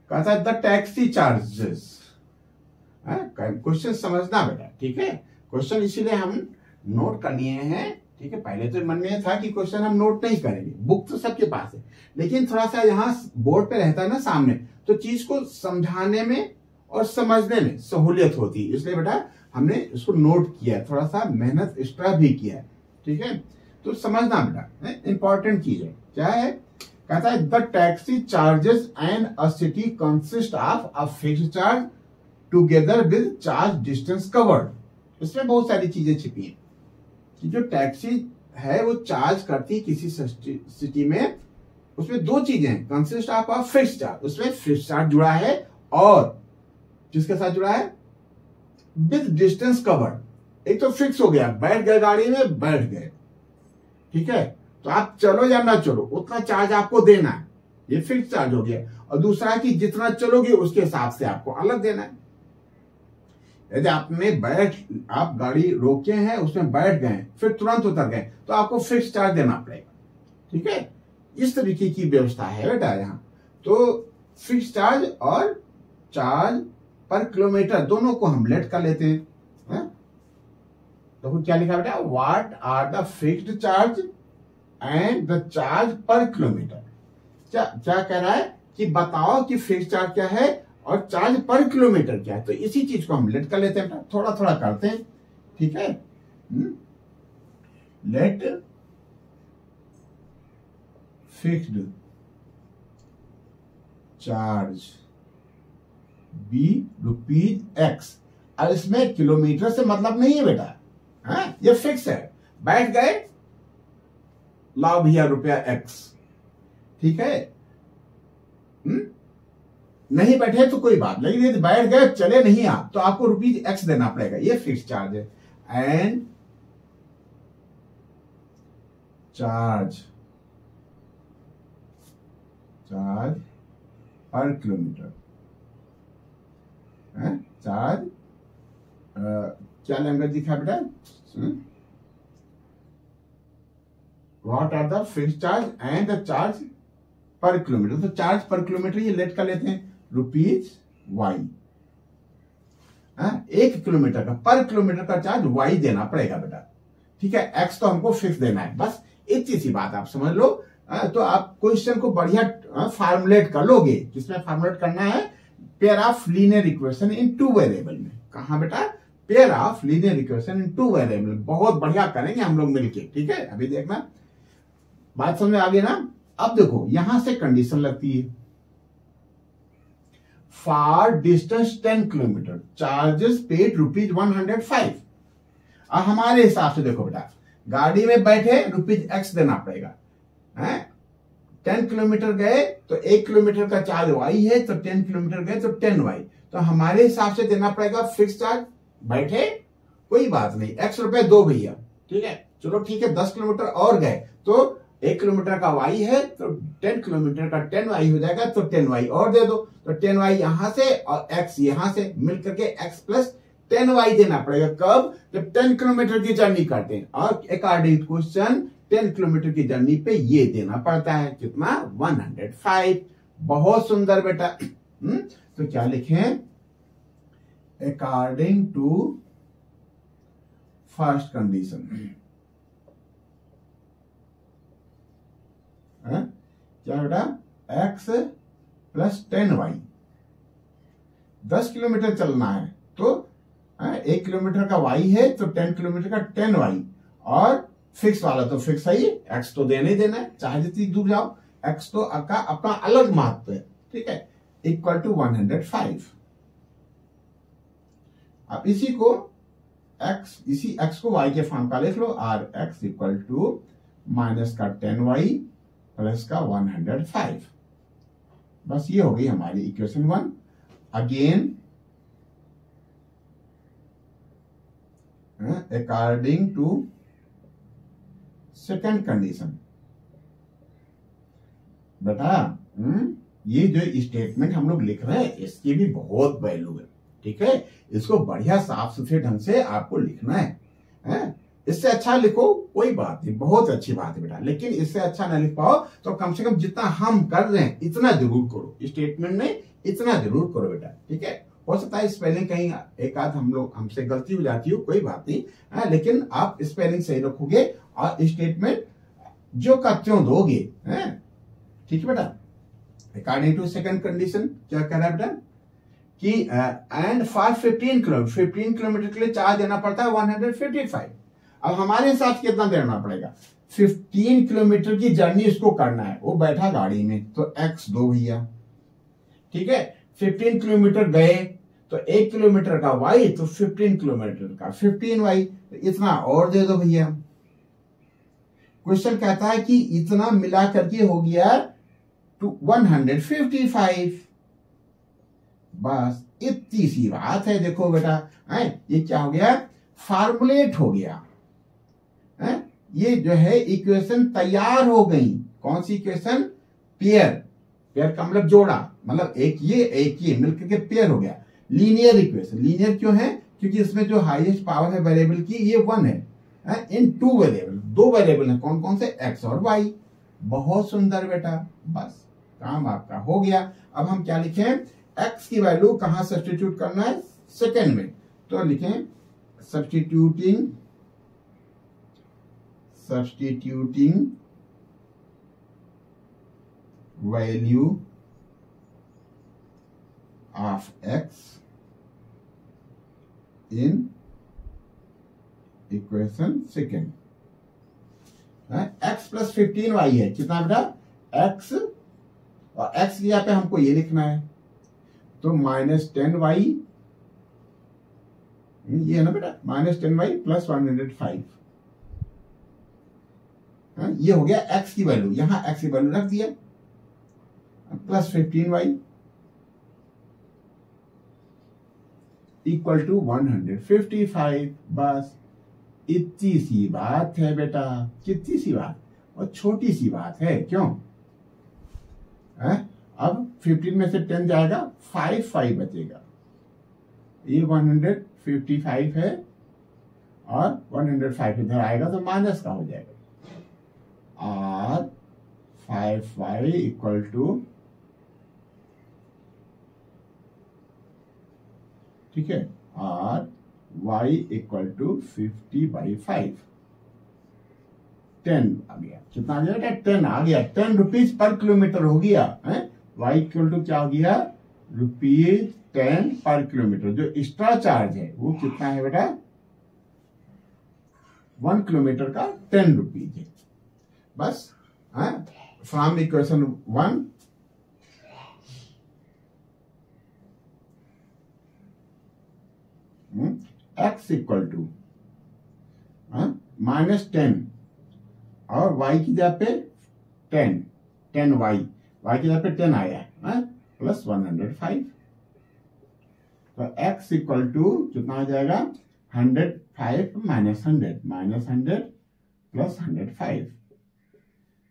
कहता है द टैक्सी चार्जेस। क्वेश्चन समझना बेटा। ठीक है, क्वेश्चन इसीलिए हम नोट कर लिए हैं। ठीक है, पहले तो मन में था कि क्वेश्चन हम नोट नहीं करेंगे, बुक तो सबके पास है, लेकिन थोड़ा सा यहाँ बोर्ड पे रहता है ना सामने, तो चीज को समझाने में और समझने में सहूलियत होती है, इसलिए बेटा हमने इसको नोट किया है, थोड़ा सा मेहनत एक्स्ट्रा भी किया है। ठीक है, तो समझना बेटा, इंपॉर्टेंट चीज है। क्या है, कहता है the taxi charges and a city consist of a fixed charge together with charge distance covered. इसमें बहुत सारी चीजें छिपी हैं कि जो टैक्सी है वो चार्ज करती है किसी सिटी में। उसमें दो चीजें हैं, consist of a fixed charge, उसमें फिक्स्ड चार्ज जुड़ा है, और किसके साथ जुड़ा है, विद डिस्टेंस कवर्ड। एक तो फिक्स हो गया, बैठ गए गाड़ी में, बैठ गए, ठीक है, तो आप चलो या ना चलो उतना चार्ज आपको देना है, ये फिक्स चार्ज हो गया। और दूसरा कि जितना चलोगे उसके हिसाब से आपको अलग देना है। यदि आप गाड़ी रोके हैं, उसमें बैठ गए, फिर तुरंत उतर गए, तो आपको फिक्स चार्ज देना पड़ेगा। ठीक है, इस तरीके की व्यवस्था है बेटा यहाँ। तो फिक्स चार्ज और चार्ज पर किलोमीटर दोनों को हम लेट कर लेते हैं। तो क्या लिखा बेटा, what are the fixed charge and the charge per kilometre. क्या कह रहा है कि बताओ कि फिक्स्ड चार्ज क्या है और चार्ज पर किलोमीटर क्या है। तो इसी चीज को हम लेट कर लेते हैं, थोड़ा थोड़ा करते हैं। ठीक है, let fixed charge be ₹X। अब इसमें किलोमीटर से मतलब नहीं है बेटा, ये फिक्स है। बैठ गए, लाओ भैया ₹X। ठीक है, नहीं बैठे तो कोई बात, लेकिन यदि बैठ गए, चले नहीं आप, तो आपको ₹X देना पड़ेगा, ये फिक्स चार्ज है। And charge per kilometre, charge क्या लैंग्वेज दिखा बेटा, what are the fixed charge and the charge per kilometre. तो चार्ज पर किलोमीटर ये लेट कर लेते हैं, ₹Y। 1 किलोमीटर का, पर किलोमीटर का चार्ज Y देना पड़ेगा बेटा। ठीक है, X तो हमको फिक्स देना है, बस इतनी सी बात आप समझ लो। तो आप क्वेश्चन को बढ़िया फार्मुलेट कर लोगे। किसमें फार्मुलेट करना है, pair of linear equation in 2 variable में। कहा बेटा, pair of linear equation in 2 variable. बहुत बढ़िया करेंगे हम लोग मिलके। ठीक है, अभी देखना, बात समझ में आ गई ना। अब देखो यहां से कंडीशन लगती है, for distance 10 kilometre charges paid ₹105। अब हमारे हिसाब से देखो बेटा, गाड़ी में बैठे ₹X देना पड़ेगा, 10 किलोमीटर गए तो 1 किलोमीटर का चार्ज वाई है, तो 10 किलोमीटर गए तो 10 वाई। तो हमारे हिसाब से देना पड़ेगा फिक्स चार्ज। बैठे कोई बात नहीं, x रुपए दो भैया, ठीक है, चलो ठीक है। 10 किलोमीटर और गए तो 1 किलोमीटर का y है तो 10 किलोमीटर का 10y हो जाएगा, तो 10y और दे दो। तो 10y यहां से और x यहां से मिलकर के x प्लस 10y देना पड़ेगा। कब? जब 10 किलोमीटर की जर्नी करते हैं। और अकॉर्डिंग क्वेश्चन 10 किलोमीटर की जर्नी पे ये देना पड़ता है कितना? 105। बहुत सुंदर बेटा। तो क्या लिखें? अकॉर्डिंग टू फर्स्ट कंडीशन, क्या बेटा? x plus 10y। 10 किलोमीटर चलना है तो 1 किलोमीटर का y है तो 10 किलोमीटर का 10y, और फिक्स वाला तो फिक्स है ही, x तो देना ही देना है, चाहे जितनी दूर जाओ। x तो का अपना अलग महत्व है, ठीक है, इक्वल टू 105। अब इसी को x को y के फॉर्म का लिख लो, R X equal to minus का 10y प्लस का 105। बस ये हो गई हमारी equation 1। Again according to second condition, बेटा ये जो स्टेटमेंट हम लोग लिख रहे हैं इसकी भी बहुत वैल्यू है, ठीक है। इसको बढ़िया साफ सुथरे ढंग से आपको लिखना है। इससे अच्छा लिखो कोई बात नहीं, बहुत अच्छी बात है बेटा, लेकिन इससे अच्छा ना लिख पाओ तो कम से कम जितना हम कर रहे हैं इतना जरूर करो, स्टेटमेंट में इतना जरूर करो बेटा, ठीक है। हो सकता है स्पेलिंग कहीं एक आध हमसे गलती हो जाती हो, कोई बात नहीं, लेकिन आप स्पेलिंग सही रखोगे और स्टेटमेंट जो का त्यों दोगे, ठीक है बेटा। अकॉर्डिंग टू सेकंड कंडीशन क्या कह रहा है बेटा कि एंड फॉर 15 किलोमीटर के लिए चार्ज देना पड़ता है 155। अब हमारे हिसाब से कितना देना पड़ेगा? 15 किलोमीटर की जर्नी इसको करना है, वो बैठा गाड़ी में तो x दो भैया, ठीक है। 15 किलोमीटर गए तो 1 किलोमीटर का y, तो 15 किलोमीटर का 15y, तो इतना और दे दो भैया। क्वेश्चन कहता है कि इतना मिला करके हो गया 155। बस इतनी सी बात है। देखो बेटा, ये क्या हो गया? फार्मुलेट हो गया, ये जो है इक्वेशन तैयार हो गई। कौन सी इक्वेशन? पेयर का मतलब जोड़ा, मतलब एक ये मिलकर के पेयर हो गया। लीनियर इक्वेशन, लीनियर क्यों है? क्योंकि इसमें जो हाईएस्ट पावर है वेरिएबल की ये 1 है, इन 2 वेरिएबल, 2 वेरिएबल है। कौन कौन से? x और y। बहुत सुंदर बेटा, बस काम आपका हो गया। अब हम क्या लिखें? x की वैल्यू कहां सब्स्टिट्यूट करना है? सेकेंड में, तो लिखें substituting value of x in equation second. x plus 15y है, कितना बेटा? x, और x की जगह पे हमको ये लिखना है, तो माइनस 10y, ये है ना बेटा, माइनस 10y प्लस 105। ये हो गया x की वैल्यू, यहां x की वैल्यू रख दिया, प्लस 15y इक्वल टू 155। बस इतनी सी बात है बेटा, कितनी सी बात, और छोटी सी बात है, क्यों? अब 15 में से 10 जाएगा, 5 बचेगा, ये 155 है और 105 इधर आएगा तो माइनस का हो जाएगा, और 5y इक्वल टू, ठीक है, और y इक्वल टू 50/5। 10 आ गया, कितना आ गया? 10 आ गया, 10 रुपीज पर किलोमीटर हो गया है। y इक्वल टू क्या हो गया? ₹10 पर किलोमीटर। जो एक्स्ट्रा चार्ज है वो कितना है बेटा? 1 किलोमीटर का 10 रुपीज है। बस from equation 1 x equal to -10 और y की जगह पे 10, 10y, y की जगह पे 10 आया है, प्लस 105। तो x इक्वल टू कितना आ जाएगा, 105 माइनस 100 प्लस 105,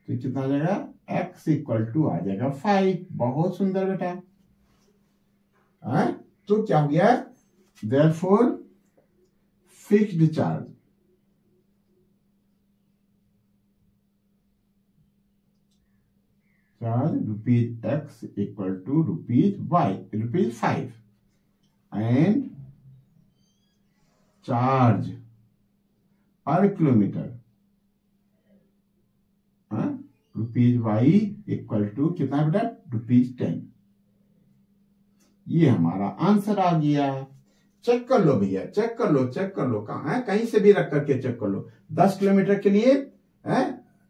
तो कितना आ जाएगा, x इक्वल टू आ जाएगा 5। बहुत सुंदर बेटा। तो क्या हो गया, therefore fixed charge rupees x equal to rupees y, rupees 5, and charge per kilometre rupees y equal to कितना बेटा, रुपीज 10। ये हमारा आंसर आ गया। चेक कर लो भैया, चेक कर लो कहाँ है, कहीं से भी रख करके चेक कर लो। 10 किलोमीटर के लिए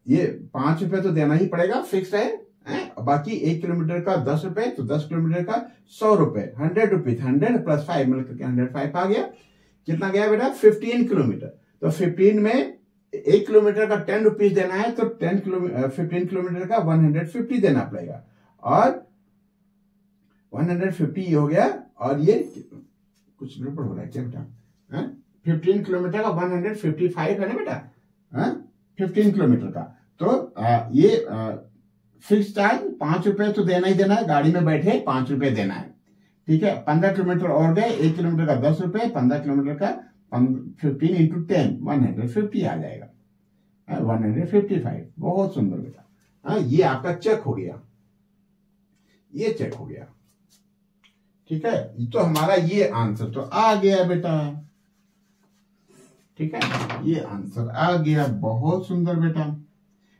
ये 5 रुपए तो देना ही पड़ेगा, फिक्स है। बाकी 1 किलोमीटर का 10 रुपए, तो 10 किलोमीटर का 100 रुपए, 100 रुपीज, 100 प्लस 5 मिलकर के 105 आ गया। कितना गया बेटा, 15 किलोमीटर। तो 15 में 1 किलोमीटर का 10 रुपीज देना है, तो 15 किलोमीटर का 150 देना पड़ेगा, और 150 ये हो गया। और ये कुछ गड़बड़ हो रहा है क्या बेटा, 15 किलोमीटर का 155 है ना बेटा, 15 किलोमीटर का। तो ये फिक्स चार्ज 5 रुपए तो देना ही देना है, गाड़ी में बैठे 5 रुपए देना है, ठीक है। 15 किलोमीटर और गए, 1 किलोमीटर का 10 रुपए, 15 किलोमीटर का 15 इंटू 10, 150 आ जाएगा, 155। बहुत सुंदर बेटा। ये आपका चेक हो गया, ये चेक हो गया, ठीक है। तो हमारा ये आंसर तो आ गया बेटा, ठीक है, ये आंसर आ गया। बहुत सुंदर बेटा।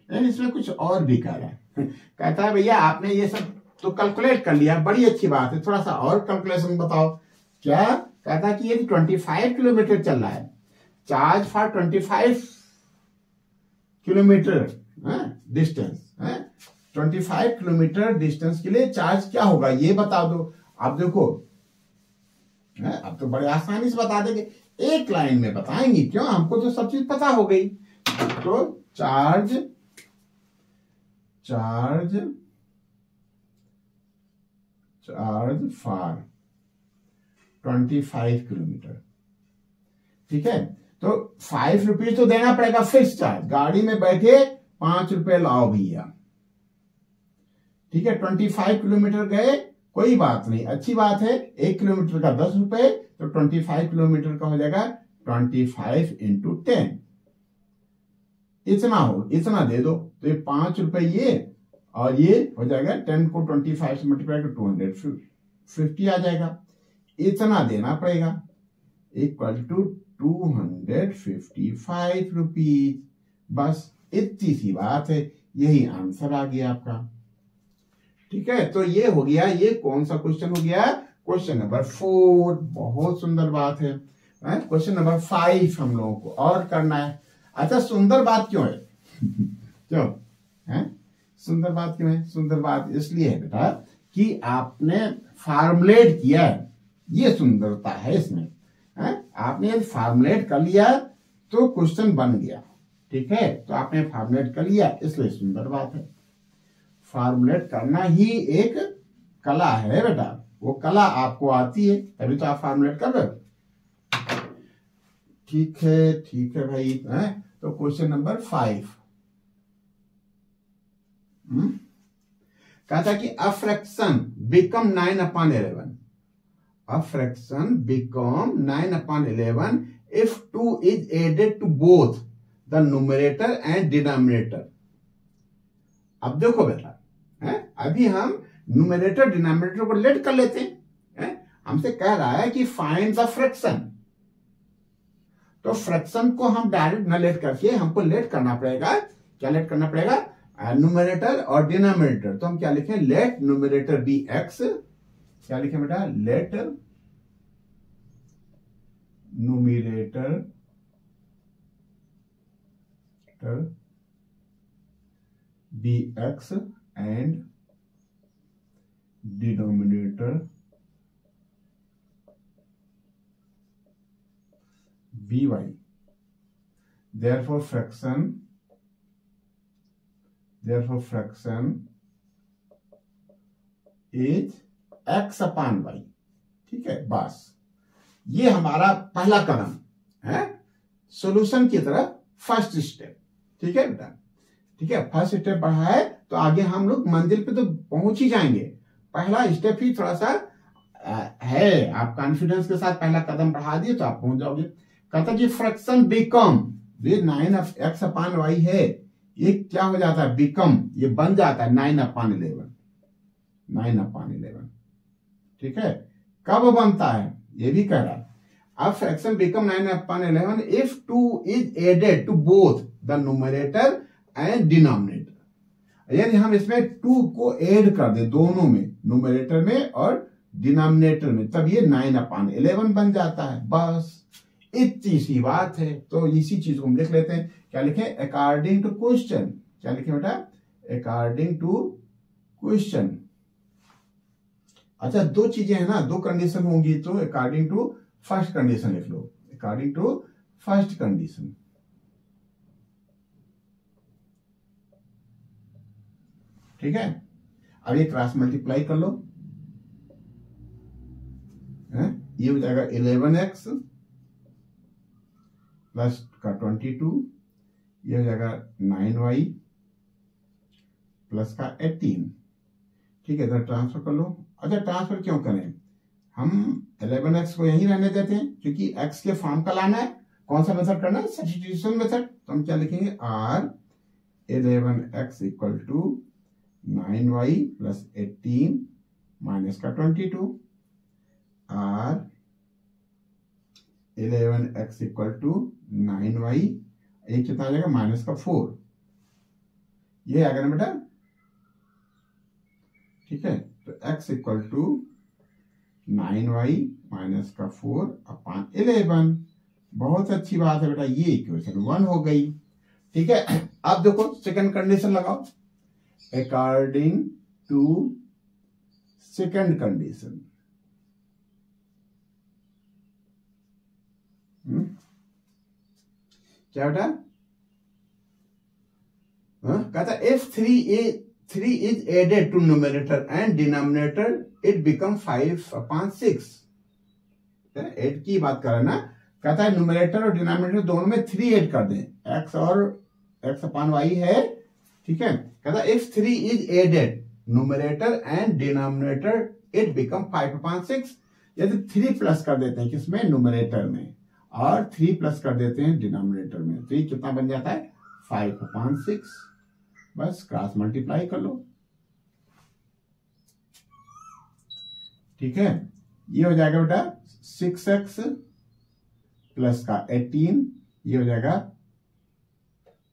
लेकिन इसमें कुछ और भी कह रहा है, कहता है भैया आपने ये सब तो कैलकुलेट कर लिया, बड़ी अच्छी बात है, थोड़ा सा और कैलकुलेशन बताओ। क्या कहता है कि ये 25 किलोमीटर चल रहा है, charge for 25 kilometre distance, 25 kilometre distance के लिए चार्ज क्या होगा ये बता दो। आप देखो, अब तो बड़े आसानी से बता देंगे, एक लाइन में बताएंगे, क्यों, हमको तो सब चीज पता हो गई। तो चार्ज फॉर 25 किलोमीटर, ठीक है। तो 5 रुपीज तो देना पड़ेगा फिक्स चार्ज, गाड़ी में बैठे 5 रुपए लाओ भैया, ठीक है। 25 किलोमीटर गए, कोई बात नहीं, अच्छी बात है। 1 किलोमीटर का 10 रुपए, तो 25 किलोमीटर का हो जाएगा 25 इंटू 10, इतना दे दो, तो ये 5 रुपए ये, और ये हो जाएगा 10 को 25 से मल्टीप्लाई कर 250 आ जाएगा, इतना देना पड़ेगा, इक्वल टू 255 रुपीज। बस इतनी सी बात है, यही आंसर आ गया आपका, ठीक है। तो ये हो गया, ये कौन सा क्वेश्चन हो गया, क्वेश्चन नंबर 4। बहुत सुंदर बात है। क्वेश्चन नंबर 5 हम लोगों को और करना है। अच्छा, सुंदर बात क्यों है क्यों है सुंदर बात क्यों है, सुंदर बात इसलिए है बेटा कि आपने फार्मुलेट किया है, ये सुंदरता है इसमें। आपने फार्मुलेट कर लिया तो क्वेश्चन बन गया, ठीक है। तो आपने फार्मुलेट कर लिया, इसलिए सुंदर बात है। फार्मुलेट करना ही एक कला है बेटा, वो कला आपको आती है तभी तो आप फार्मुलेट कर रहे हो, ठीक है भाई। तो क्वेश्चन नंबर 5 कहता कि a fraction become 9/11, a fraction become 9/11 if 2 is added to both the numerator and denominator। अब देखो बेटा, अभी हम न्यूमरेटर डिनोमिनेटर को लेट कर लेते हैं। हमसे कह रहा है कि फाइंड द फ्रैक्शन, तो फ्रैक्शन को हम डायरेक्ट न लेट करके हमको लेट करना पड़ेगा। क्या लेट करना पड़ेगा, न्यूमरेटर और डिनोमिनेटर। तो हम क्या लिखें, लेट न्यूमरेटर बी एक्स, क्या लिखे बेटा, let numerator be x and denominator be y. therefore fraction is x upon y. ठीक है, बस ये हमारा पहला कदम है सॉल्यूशन की तरफ, फर्स्ट स्टेप। ठीक है बेटा, ठीक है, फर्स्ट स्टेप बढ़ा है तो आगे हम लोग मंजिल पे तो पहुंच ही जाएंगे। पहला स्टेप ही थोड़ा सा है, आप कॉन्फिडेंस के साथ पहला कदम बढ़ा दिए तो आप पहुंच जाओगे। कहता कि फ्रैक्शन बिकम, ये 9x अपान वाई है, ये क्या हो जाता है, बिकम, ये बन जाता है 9/11, 9/11। ठीक है, कब बनता है ये भी कह रहा है। अब fraction become 9/11 if 2 is added to both the numerator and denominator. यदि हम इसमें 2 को ऐड कर दे दोनों में, न्यूमरेटर में और डिनोमिनेटर में, तब ये 9/11 बन जाता है। बस इतनी सी बात है। तो इसी चीज को हम लिख लेते हैं। क्या लिखें, अकॉर्डिंग टू क्वेश्चन। क्या लिखें बेटा, अकॉर्डिंग टू क्वेश्चन। अच्छा, दो चीजें हैं ना, दो कंडीशन होंगी, तो अकॉर्डिंग टू फर्स्ट कंडीशन लिख लो, अकॉर्डिंग टू फर्स्ट कंडीशन। ठीक है, अब ये क्रॉस मल्टीप्लाई कर लो, ये हो जाएगा 11x प्लस का 22, ये हो जाएगा 9y प्लस का 18। ठीक है, इधर ट्रांसफर कर लो। अच्छा, ट्रांसफर क्यों करें, हम 11x को यहीं रहने देते हैं क्योंकि x के फॉर्म का लाना है। कौन सा मेथड करना है, सब्स्टिट्यूशन मेथड। तो हम क्या लिखेंगे, r 11x equal to 9y plus 18 minus का 22, r 11x equal to 9y, ये कितना आ जाएगा, माइनस का 4, ये आ गया ना बेटा। ठीक है, तो x equal to 9y minus का 4 अपान 11। बहुत अच्छी बात है बेटा, ये इक्वेशन 1 हो गई। ठीक है, अब देखो सेकंड कंडीशन लगाओ, अकॉर्डिंग टू सेकंड कंडीशन। क्या बेटा, कहता if 3 is added to numerator and denominator it become 5/6। Add की बात कर रहा है ना, कहता है न्यूमरेटर और डिनोमिनेटर दोनों में 3 ऐड कर दें, x और x अपान y है। ठीक है, कहता है if 3 is added numerator and denominator it become 5/6। यदि 3 प्लस कर देते हैं किसमें, न्यूमरेटर में, और 3 प्लस कर देते हैं डिनोमिनेटर में, तो ये कितना बन जाता है, 5/6। बस क्रॉस मल्टीप्लाई कर लो। ठीक है, ये हो जाएगा बेटा 6x प्लस का 18, ये हो जाएगा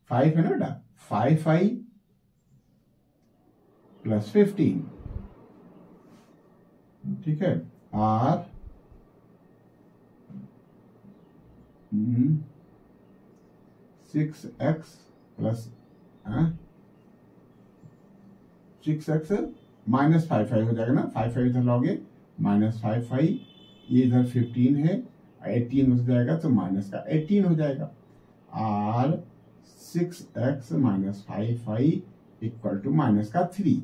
5 है ना बेटा, 5y प्लस 15। ठीक है, r 6x plus 6x minus 5y हो जाएगा ना, 5y इधर लाओगे, माइनस 5y, ये इधर 15 है, 18 हो जाएगा तो माइनस का 18 हो जाएगा। r 6x minus 5y equal to minus का 3।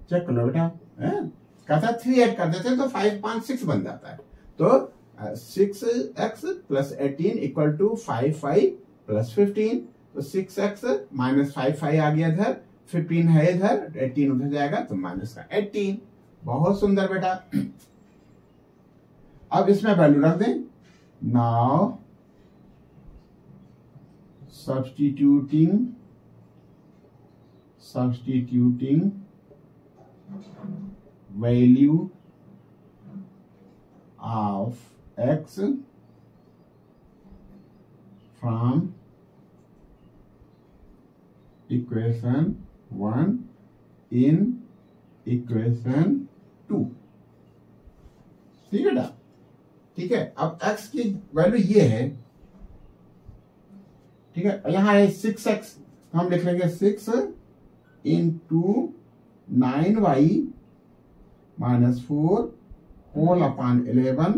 चेक कर लो बेटा, कहता 3 ऐड कर देते हैं तो 5/6 बन जाता है। तो 6x plus 18 equal to 5y plus 15, तो 6x माइनस 5y आ गया इधर, 15 है इधर, 18 उधर जाएगा तो माइनस का 18। बहुत सुंदर बेटा। अब इसमें वैल्यू रख दें। Now substituting value of x from equation 1 in equation 2। ठीक है बेटा, ठीक है। अब x की वैल्यू ये है, ठीक है, यहां है 6x, हम लिख लेंगे 6 into 9y minus 4 whole upon 11,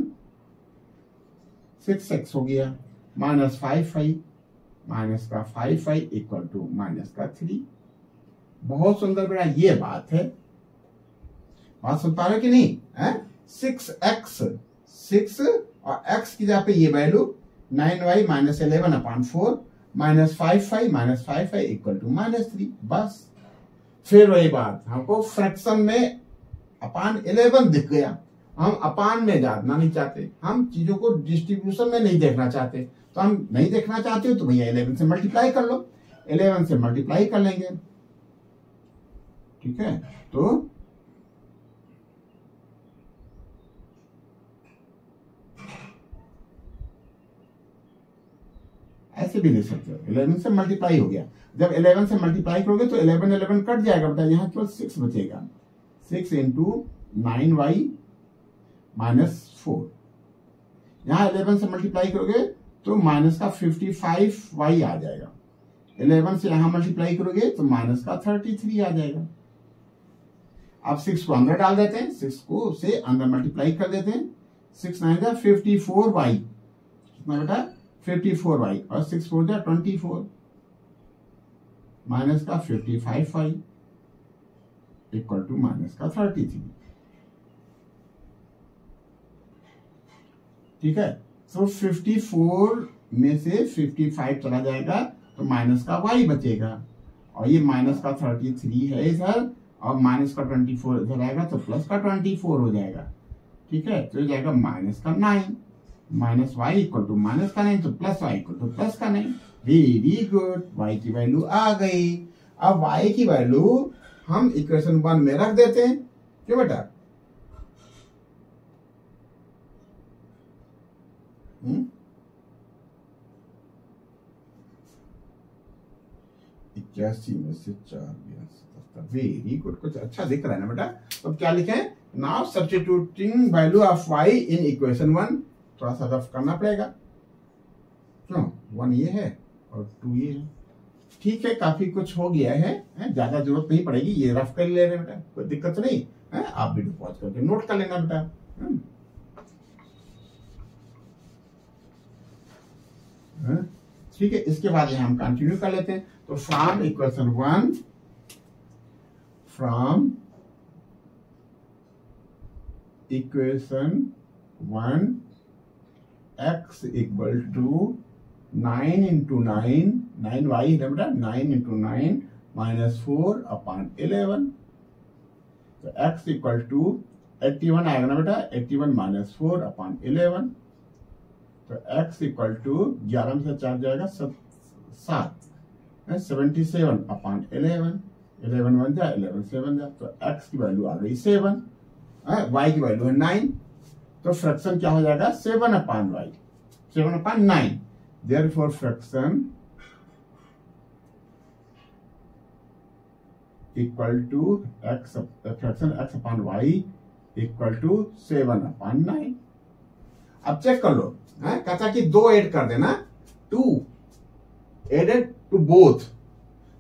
6x हो गया, माइनस 5y, माइनस का 5y इक्वल टू माइनस का 3। बहुत सुंदर बेटा, ये बात है। बात सुन पा रहे हो कि नहीं है? 6x 6 और x की जगह पे ये value 9y minus 11 upon 4 minus 5y minus 5y equal to -3। बस फिर वही बात, हमको फ्रैक्शन में अपान 11 दिख गया, हम अपान में जाना नहीं चाहते, हम चीजों को डिस्ट्रीब्यूशन में नहीं देखना चाहते। तो हम नहीं देखना चाहते हो तो भैया 11 से मल्टीप्लाई कर लो, 11 से मल्टीप्लाई कर लेंगे। ठीक है, तो ऐसे भी लिख सकते हो, 11 से मल्टीप्लाई हो गया। जब 11 से मल्टीप्लाई करोगे तो 11 कट जाएगा बेटा, यहाँ केवल 6 बचेगा। 6 इंटू 9y माइनस 4, यहाँ 11 से मल्टीप्लाई करोगे तो माइनस का 55y आ जाएगा। 11 से यहां मल्टीप्लाई करोगे तो माइनस का 33 आ जाएगा। अब 6 को अंदर डाल देते हैं, 6 को से अंदर मल्टीप्लाई कर देते हैं। 6 9 जा 54y, कितना बेटा 54y, और 6 4 जा 24 माइनस का 55y इक्वल टू माइनस का 33। ठीक है, तो 54 में से 55 चला जाएगा तो माइनस का y बचेगा, और ये माइनस का 33 है इधर, और माइनस का 24 इधर आएगा तो प्लस का 24 हो जाएगा। ठीक है, तो ये जाएगा माइनस का 9 minus y equal to minus का 9, तो plus y equal to plus का 9। वेरी गुड, y की वैल्यू आ गई। अब y की वैल्यू हम इक्वेशन 1 में रख देते हैं, क्यों बेटा? 81 में से 4 वेरी गुड, कुछ अच्छा दिख रहा है ना बेटा। तो क्या लिखे? Now substituting value of y in equation 1, थोड़ा सा रफ करना पड़ेगा, क्यों? 1 ये है और 2 ये है। ठीक है, काफी कुछ हो गया है, ज्यादा जरूरत नहीं पड़ेगी, ये रफ कर ले रहे बेटा, कोई दिक्कत नहीं है। आप वीडियो पॉज करके नोट कर लेना बेटा। ठीक है, इसके बाद ये हम कंटिन्यू कर लेते हैं। तो from equation 1, from equation 1 x equal to 9 into 9, 9y है बेटा, 9 इंटू 9 माइनस 4 अपॉन 11, तो x इक्वल टू 81 आएगा ना बेटा, 81 माइनस 4 अपॉन 11, तो x इक्वल टू 11 में से 4 जाएगा 7, 77 अपॉन 11, 11 1 जा 11 7 जा, तो x की वैल्यू आ गई 7, y की वैल्यू है 9, तो फ्रैक्शन क्या हो जाएगा 7 upon y, 7 upon 9। Therefore fraction equal to x, fraction x upon y equal to 7 upon 9। अब चेक कर लो, कहता कि 2 ऐड कर देना, 2 एडेड टू बोथ,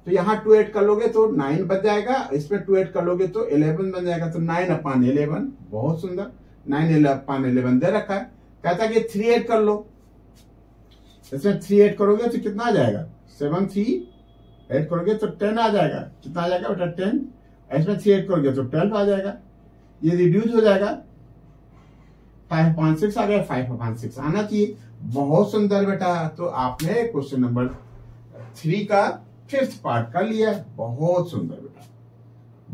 तो यहाँ 2 ऐड कर लोगे तो 9 बच जाएगा, इसमें 2 ऐड कर लोगे तो 11 बन जाएगा, तो 9 अपॉन 11, बहुत सुंदर, 9 अपॉन 11 दे रखा है। कहता कि 3 ऐड कर लो, इसमें 3 ऐड करोगे तो कितना आ जाएगा 7, 3 ऐड करोगे तो 10 आ जाएगा, कितना आ जाएगा बेटा 10, इसमें 3 ऐड करोगे तो 12 आ जाएगा, ये रिड्यूस हो जाएगा, 5 अपॉन 6 आ गया, 5 अपॉन 6 आना चाहिए। बहुत सुंदर बेटा, तो आपने क्वेश्चन नंबर 3 का 5th पार्ट कर लिया, बहुत सुंदर बेटा,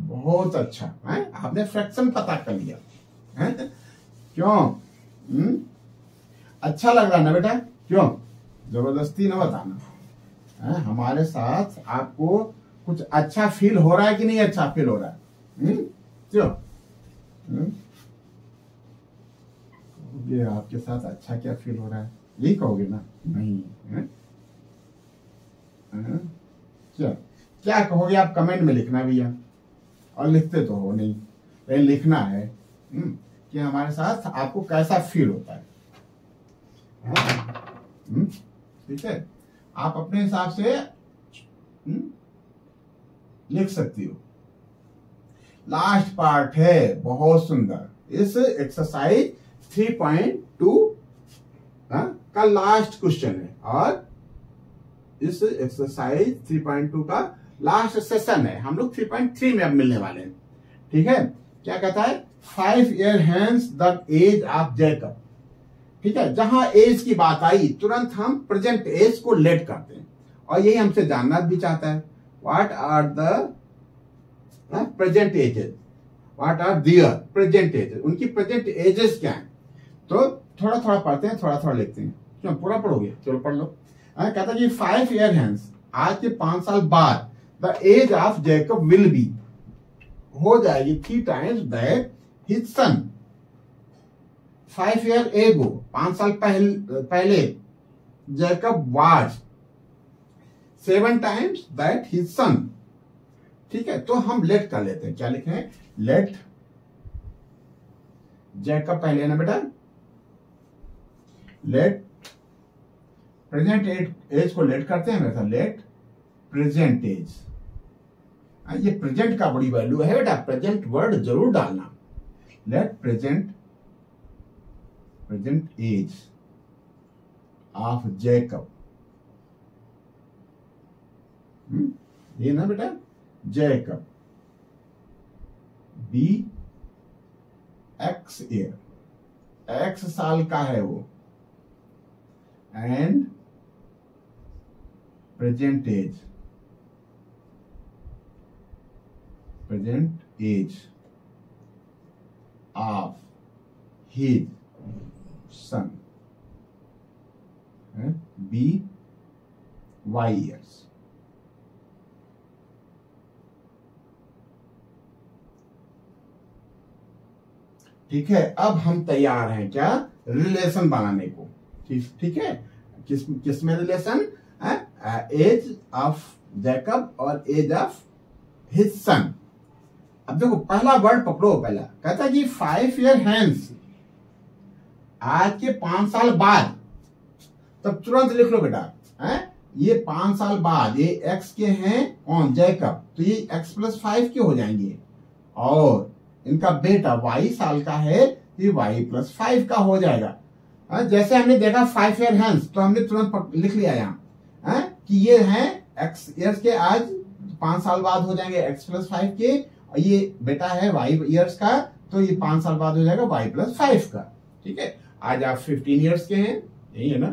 बहुत अच्छा है, आपने फ्रैक्शन पता कर लिया है? क्यों? अच्छा लग रहा ना बेटा? क्यों? जबरदस्ती ना बताना है, हमारे साथ आपको कुछ अच्छा फील हो रहा है कि नहीं अच्छा फील हो रहा है? क्यों? ये आपके साथ अच्छा क्या फील हो रहा है, यही कहोगे ना? नहीं है? क्या कहोगे आप कमेंट में लिखना भैया, और लिखते तो हो नहीं, लेकिन लिखना है कि हमारे साथ आपको कैसा फील होता है। ठीक है, आप अपने हिसाब से लिख सकती हो। लास्ट पार्ट है बहुत सुंदर, इस एक्सरसाइज 3.2 का लास्ट क्वेश्चन है, और इस एक्सरसाइज 3.2 का लास्ट सेशन है। हम लोग 3.3 में अब मिलने वाले हैं। ठीक है, क्या कहता है 5 year hence the age of Jacob. ठीक है, जहां एज की बात आई तुरंत हम प्रेजेंट एज को लेट करते हैं और यही हमसे जानना भी चाहता है what are the present ages, what are their present ages, उनकी प्रेजेंट एजेस क्या है। तो थोड़ा थोड़ा पढ़ते हैं, थोड़ा थोड़ा लिखते हैं। क्यों पूरा पढ़ोगे, चलो पढ़ लो। कहता है कि 5 ईयर हैंस, आज के 5 साल बाद the age of Jacob will be, हो जाएगी 3 times that his son. 5 year ago, 5 साल पहले Jacob was 7 times that his son. ठीक है, तो हम लेट कर लेते हैं, क्या लिखे हैं, लेट जैकब पहले ना बेटा, लेट प्रेजेंट एज को लेट करते हैं वैसा लेट प्रेजेंट एज। ये प्रेजेंट का बड़ी वैल्यू है बेटा, प्रेजेंट वर्ड जरूर डालना। Let present age of Jacob, ये ना बेटा Jacob be x year, x साल का है वो, and present age of his son be y years. ठीक है, अब हम तैयार हैं क्या रिलेशन बनाने को। ठीक है, किस में रिलेशन, एज ऑफ जैकब और एज ऑफ हिज सन। अब देखो पहला वर्ड पकड़ो, पहला कहता है कि 5 ईयर हैंस, आज के 5 साल बाद, तब तुरंत लिख लो बेटा, ये 5 साल बाद, ये एक्स के हैं कौन, जैकब, तो ये x + 5 के हो जाएंगे, और इनका बेटा y साल का है, ये y + 5 का हो जाएगा। जैसे हमने देखा 5 ईयर हैंस, तो हमने तुरंत लिख लिया यहाँ कि ये हैं x ईयर्स के, आज 5 साल बाद हो जाएंगे x + 5 के, और ये बेटा है y ईयर्स का, तो ये 5 साल बाद हो जाएगा y + 5 का। ठीक है, आज आप 15 ईयर्स के हैं, यही है ना,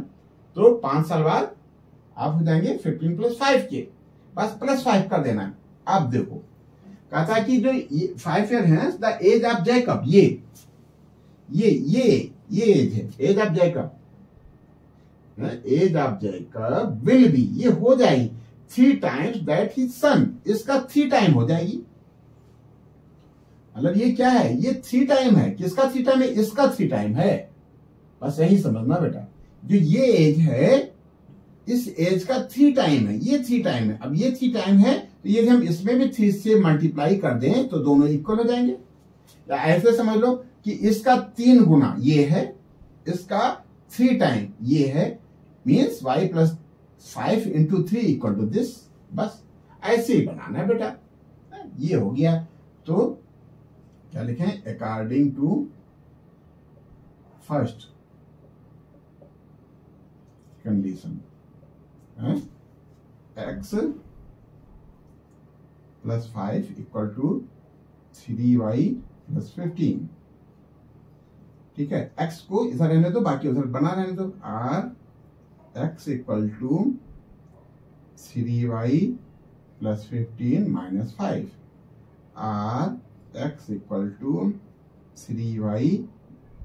तो 5 साल बाद आप हो जाएंगे 15 + 5 के, बस +5 कर देना है। अब देखो कहता है कि जो 5 ईयर है द एज ऑफ जैकब, ये एज है, age of Jacob, age of Jacob will be, ये हो जाएगी 3 टाइम्स दैट हिज सन, इसका 3 टाइम हो जाएगी। मतलब ये क्या है, ये 3 टाइम है, किसका 3 टाइम है, इसका 3 टाइम है, बस यही समझना बेटा। जो ये एज है, इस एज का 3 टाइम है, ये 3 टाइम है। अब ये 3 टाइम है, तो ये हम इसमें भी 3 से मल्टीप्लाई कर दें तो दोनों इक्वल हो जाएंगे। या ऐसे समझ लो कि इसका 3 गुना ये है, इसका 3 टाइम ये है, मीन्स y + 5 × 3 = दिस। बस ऐसे ही बनाना है बेटा, ये हो गया। तो क्या लिखें, according to first condition, x + 5 = 3y + 15। ठीक है, x को इधर रहने दो, बाकी उधर बना रहने दो। x = 3y + 15 - 5, x = 3y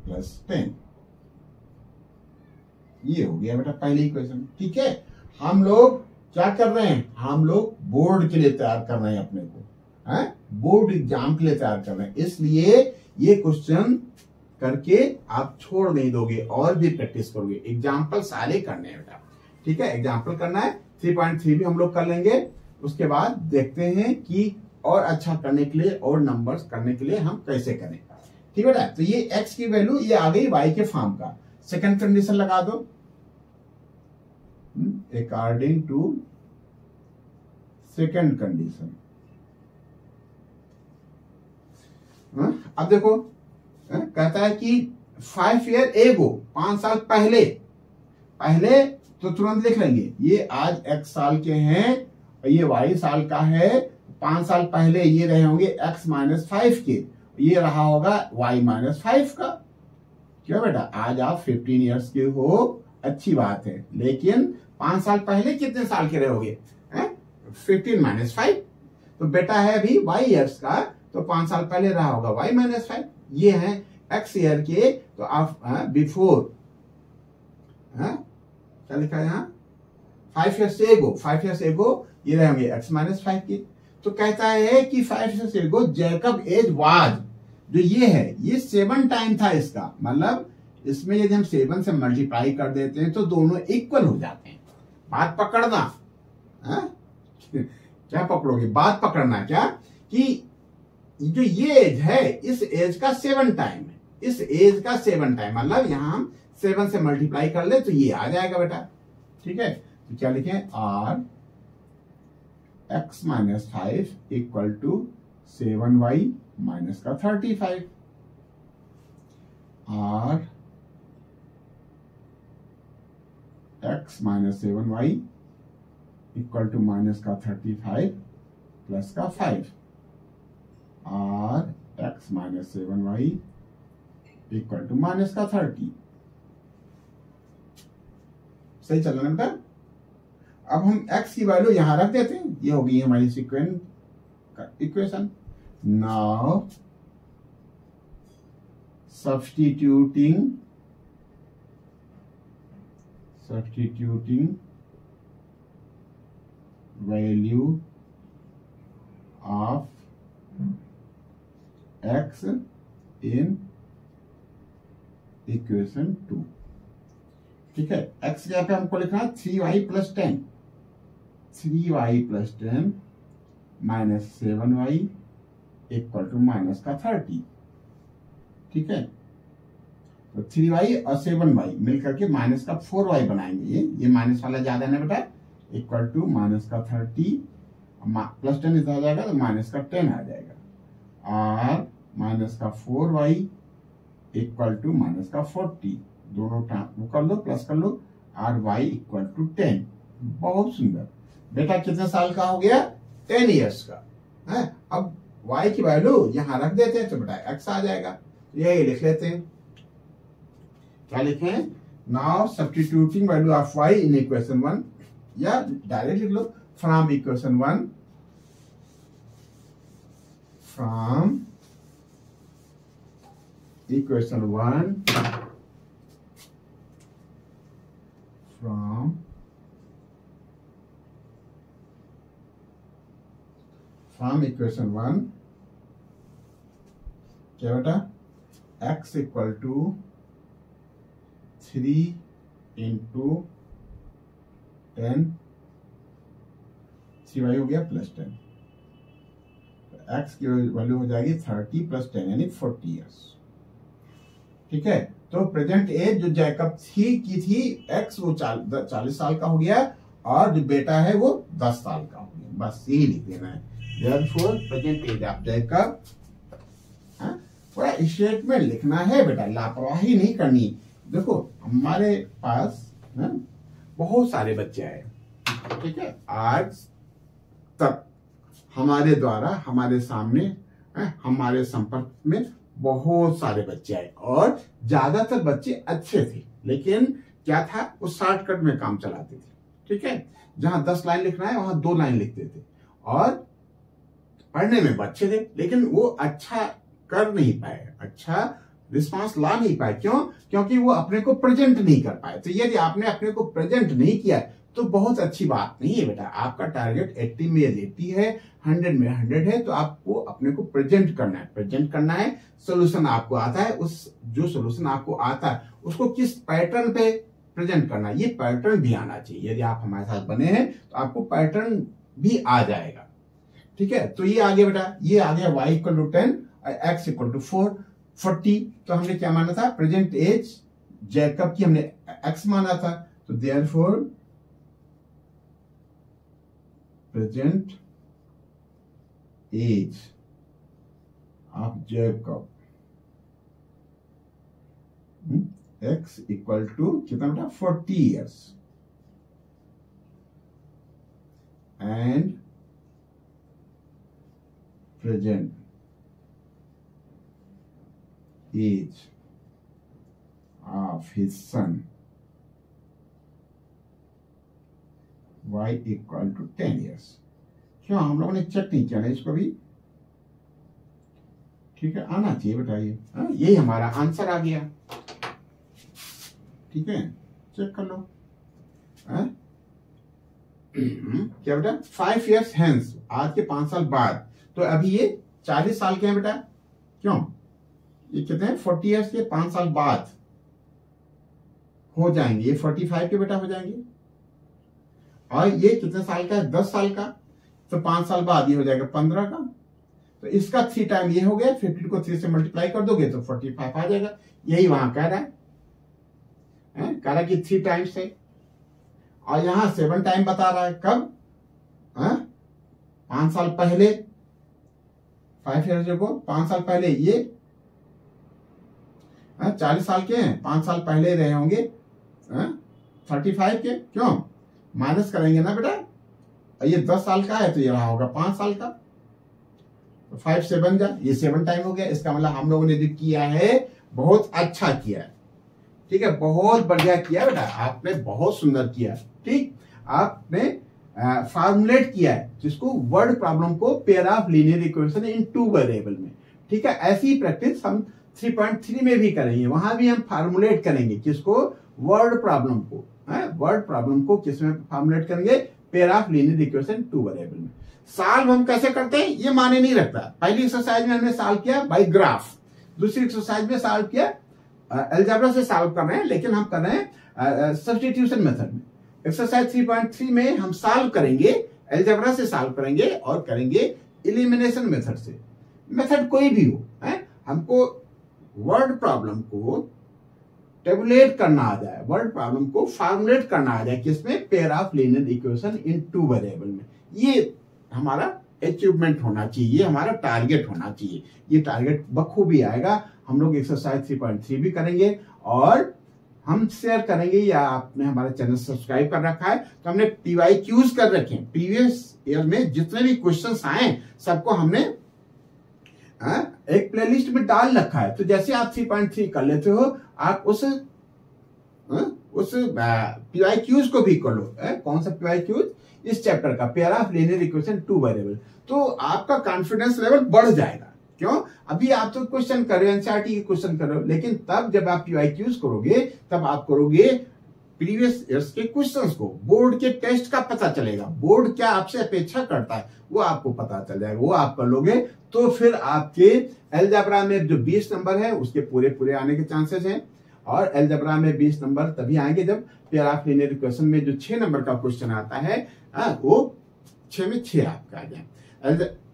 + 10। ये हो गया बेटा पहली इक्वेशन। ठीक है, हम लोग क्या कर रहे हैं, हम लोग बोर्ड के लिए तैयार कर रहे हैं अपने को, बोर्ड एग्जाम के लिए तैयार कर रहे हैं, इसलिए ये क्वेश्चन करके आप छोड़ नहीं दोगे और भी प्रैक्टिस करोगे। एग्जाम्पल सारे करने हैं बेटा। ठीक है, एग्जाम्पल करना है, 3.3 भी हम लोग कर लेंगे। उसके बाद देखते हैं कि और अच्छा करने के लिए और नंबर्स करने के लिए हम कैसे करें। ठीक है बेटा, तो ये x की वैल्यू ये आ गई y के फॉर्म का। सेकंड कंडीशन लगा दो, अकॉर्डिंग टू सेकंड कंडीशन। अब देखो कहता है कि 5 ईयर एगो, 5 साल पहले, तो तुरंत लिख लेंगे, ये आज x साल के हैं और ये y साल का है। 5 साल पहले ये रहे होंगे x - 5 के, ये रहा होगा y-5 का। क्यों बेटा, आज आप 15 ईयर्स के हो, अच्छी बात है, लेकिन 5 साल पहले कितने साल के रहोगे? 15-5। तो बेटा है अभी y ईयर्स का, तो 5 साल पहले रहा होगा y-5। ये है x ईयर के, तो आप बिफोर, क्या लिखा है यहाँ, 5 ईयर्स एगो ये रहेंगे x-5 की। तो कहता है कि 5 years ago Jacob as was, जो ये है ये 7 टाइम था इसका, मतलब इसमें यदि हम 7 से मल्टीप्लाई कर देते हैं तो दोनों इक्वल हो जाते हैं। बात पकड़ना, क्या पकड़ोगे, बात पकड़ना क्या, कि जो ये एज है इस एज का 7 टाइम है, इस एज का 7 टाइम, मतलब यहां हम 7 से मल्टीप्लाई कर ले तो ये आ जाएगा बेटा। ठीक है, तो क्या लिखें, are x-5 equal to 7y minus का 35। Are x-7y equal to minus का 35 प्लस का 5। Are x-7y equal to minus का 30। सही चल रहा है बेटा। अब हम x की वैल्यू यहां रख देते हैं, ये होगी हमारी sequence equation. Now substituting value of x in equation 2। ठीक है, x यहाँ पे हमको लिखना है 3y plus 10, 3y plus 10 minus 7y equal to minus का 30। ठीक है, तो 3y और 7y मिलकर के माइनस का 4y बनाएंगे। ये माइनस वाला ज्यादा है ना बेटा, इक्वल टू माइनस का 30 प्लस 10 इधर आ जाएगा तो माइनस का 10 आ जाएगा। और माइनस का 4y इक्वल टू माइनस का 40, दोनों वो कर लो, प्लस कर लो, और y इक्वल टू 10। बहुत सुंदर बेटा, कितने साल का हो गया, 10 ईयर्स का है। अब y की वैल्यू यहां रख देते हैं तो बेटा x आ जाएगा, यही लिख लेते हैं। क्या लिखें, now substituting value of y in equation 1, या डायरेक्ट लिख लो, from equation 1, from equation 1, from equation 1 क्या बेटा, x equal to 3 into 10, 3y हो गया प्लस 10, x की वैल्यू हो जाएगी 30 प्लस 10 यानी 40 ईयर्स। ठीक है, तो प्रेजेंट एज जो जैकब की थी x वो 40 साल का हो गया, और जो बेटा है वो 10 साल का हो गया, बस यही लिख देना है। Therefore present age of Jacob, पूरा स्टेटमेंट लिखना है बेटा, लापरवाही नहीं करनी। देखो हमारे पास बहुत सारे बच्चे आए, ठीक है, आज तक हमारे द्वारा हमारे सामने हमारे संपर्क में बहुत सारे बच्चे आए, और ज्यादातर बच्चे अच्छे थे, लेकिन क्या था, वो शॉर्टकट में काम चलाते थे। ठीक है, जहां 10 लाइन लिखना है वहां 2 लाइन लिखते थे, और पढ़ने में अच्छे थे, लेकिन वो अच्छा कर नहीं पाए, अच्छा रिस्पांस ला नहीं पाए। क्यों? क्योंकि वो अपने को प्रेजेंट नहीं कर पाए। तो यदि आपने अपने को प्रेजेंट नहीं किया तो बहुत अच्छी बात नहीं है बेटा। आपका टारगेट 80 में 80 है, 100 में 100 है, तो आपको अपने को प्रेजेंट करना है। प्रेजेंट करना है, सोल्यूशन आपको आता है, उस जो सोल्यूशन आपको आता है उसको किस पैटर्न पे प्रेजेंट करना है, ये पैटर्न भी आना चाहिए। यदि आप हमारे साथ बने हैं तो आपको पैटर्न भी आ जाएगा। ठीक है, तो ये आ गया बेटा, ये आ गया y इक्वल टू 10 और x इक्वल टू 40। तो हमने क्या माना था, प्रेजेंट एज जैकब की हमने x माना था, तो therefore present age of Jacob x equal to कितना बेटा, 40 years, and present age of his son y equal to 10 years. क्यों हम लोगों ने चेक नहीं किया ना इसको भी? ठीक है, आना चाहिए बेटा ये। यही हमारा आंसर आ गया। ठीक है, चेक कर लो। क्या बेटा? 5 ईयर्स हेंस, आज के 5 साल बाद। तो अभी ये 40 साल के हैं बेटा। क्यों? ये कितने हैं? 40 ईयर्स के 5 साल बाद हो जाएंगे, ये 45 के बेटा हो जाएंगे। और ये कितने साल का है? 10 साल का। तो 5 साल बाद ये हो जाएगा 15 का। तो इसका 3 टाइम ये हो गया, 50 को 3 से मल्टीप्लाई कर दोगे तो 45 आ जाएगा। यही वहां कह रहा है, कह रहा है कि 3 टाइम्स है। और यहां 7 टाइम बता रहा है। कब? 5 साल पहले, 5 ईयर्स अगो, 5 साल पहले। ये 40 साल के हैं, 5 साल पहले रहे होंगे 35 के। क्यों? माइनस करेंगे ना बेटा। ये 10 साल का है तो ये रहा होगा 5 साल का। तो 5 से बन जा, ये 7 टाइम हो गया। इसका मतलब हम लोगों ने जो किया है बहुत अच्छा किया है। ठीक है, बहुत बढ़िया किया बेटा, आपने बहुत सुंदर किया। ठीक, आपने फॉर्मुलेट किया है जिसको वर्ड प्रॉब्लम को pair of linear equation in 2 variable में। ठीक है, ऐसी प्रैक्टिस हम 3.3 में भी करेंगे। वहां भी हम फॉर्मुलेट करेंगे किसको? वर्ड प्रॉब्लम को। वर्ड प्रॉब्लम को किसमें फॉर्मुलेट करेंगे? Pair of linear equation 2 variable में। सॉल्व हम कैसे करते हैं ये माने नहीं रखता। पहली एक्सरसाइज में हमने सॉल्व किया बाय ग्राफ, दूसरी एक्सरसाइज में सॉल्व किया अलजेब्रा से सॉल्व कर रहे हैं, लेकिन हम कर रहे हैं सब्स्टिट्यूशन मेथड में। एक्सरसाइज 3.3 में हम सॉल्व करेंगे, अलजेब्रा से सॉल्व करेंगे और करेंगे एलिमिनेशन मेथड से। मेथड कोई भी हो, हमको वर्ड प्रॉब्लम को टेबुलेट करना आ जाए, वर्ड प्रॉब्लम को फॉर्मुलेट करना आ जाए किसमें? Pair of linear equation in 2 variable में। ये हमारा अचीवमेंट होना चाहिए, ये हमारा टारगेट होना चाहिए। ये टारगेट बखूबी आएगा। हम लोग एक्सरसाइज 3.3 भी करेंगे और हम शेयर करेंगे, या आपने हमारा चैनल सब्सक्राइब कर रखा है तो हमने PYQs कर रखे हैं। प्रीवियस ईयर में जितने भी क्वेश्चंस आए सबको हमने एक प्लेलिस्ट में डाल रखा है। तो जैसे आप 3.3 कर लेते हो, आप उस PYQs को भी कर लो। कौन सा PYQs? इस चैप्टर का, pair of linear equation 2 variable. तो आपका कॉन्फिडेंस लेवल बढ़ जाएगा। क्यों? अभी आप तो क्वेश्चन कर रहे हो, एनसीईआरटी के क्वेश्चन कर रहे हो, लेकिन तब जब आप PYQs करोगे तब आप करोगे प्रीवियस ईयर्स के क्वेश्चंस को, बोर्ड के टेस्ट का पता चलेगा। बोर्ड क्या आपसे अपेक्षा करता है वो आपको पता चल जाएगा, वो आप कर लोगे। तो फिर आपके अलजेब्रा में जो 20 नंबर है उसके पूरे आने के चांसेस हैं। और अलजेब्रा में 20 नंबर तभी आएंगे जब पेयर ऑफ लीनियर इक्वेशन में जो 6 नंबर का क्वेश्चन आता है वो 6 में 6 आपका आ जाए।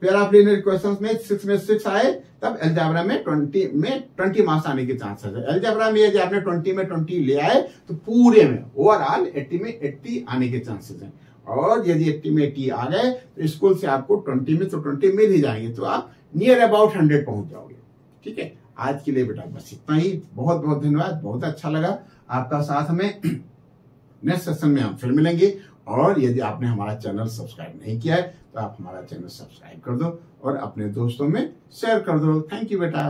पेयर ऑफ लीनियर इक्वेशंस में 6 में 6 आए तब अलजेब्रा में 20 मार्क्स आने के चांसेस है। अलजेब्रा में यदि आपने 20 में 20 ले आए तो पूरे में ओवरऑल 80 में 80 आने के चांसेस हैं। और यदि 80 में 80 आ गए तो स्कूल से आपको 20 में तो 20 मिल ही जाएंगे, तो आप नियर अबाउट 100 पहुंच जाओगे। ठीक है, आज के लिए बेटा बस इतना ही। बहुत बहुत धन्यवाद, बहुत अच्छा लगा आपका साथ हमें। नेक्स्ट सेशन में हम फिर मिलेंगे। और यदि आपने हमारा चैनल सब्सक्राइब नहीं किया है तो आप हमारा चैनल सब्सक्राइब कर दो और अपने दोस्तों में शेयर कर दो। थैंक यू बेटा।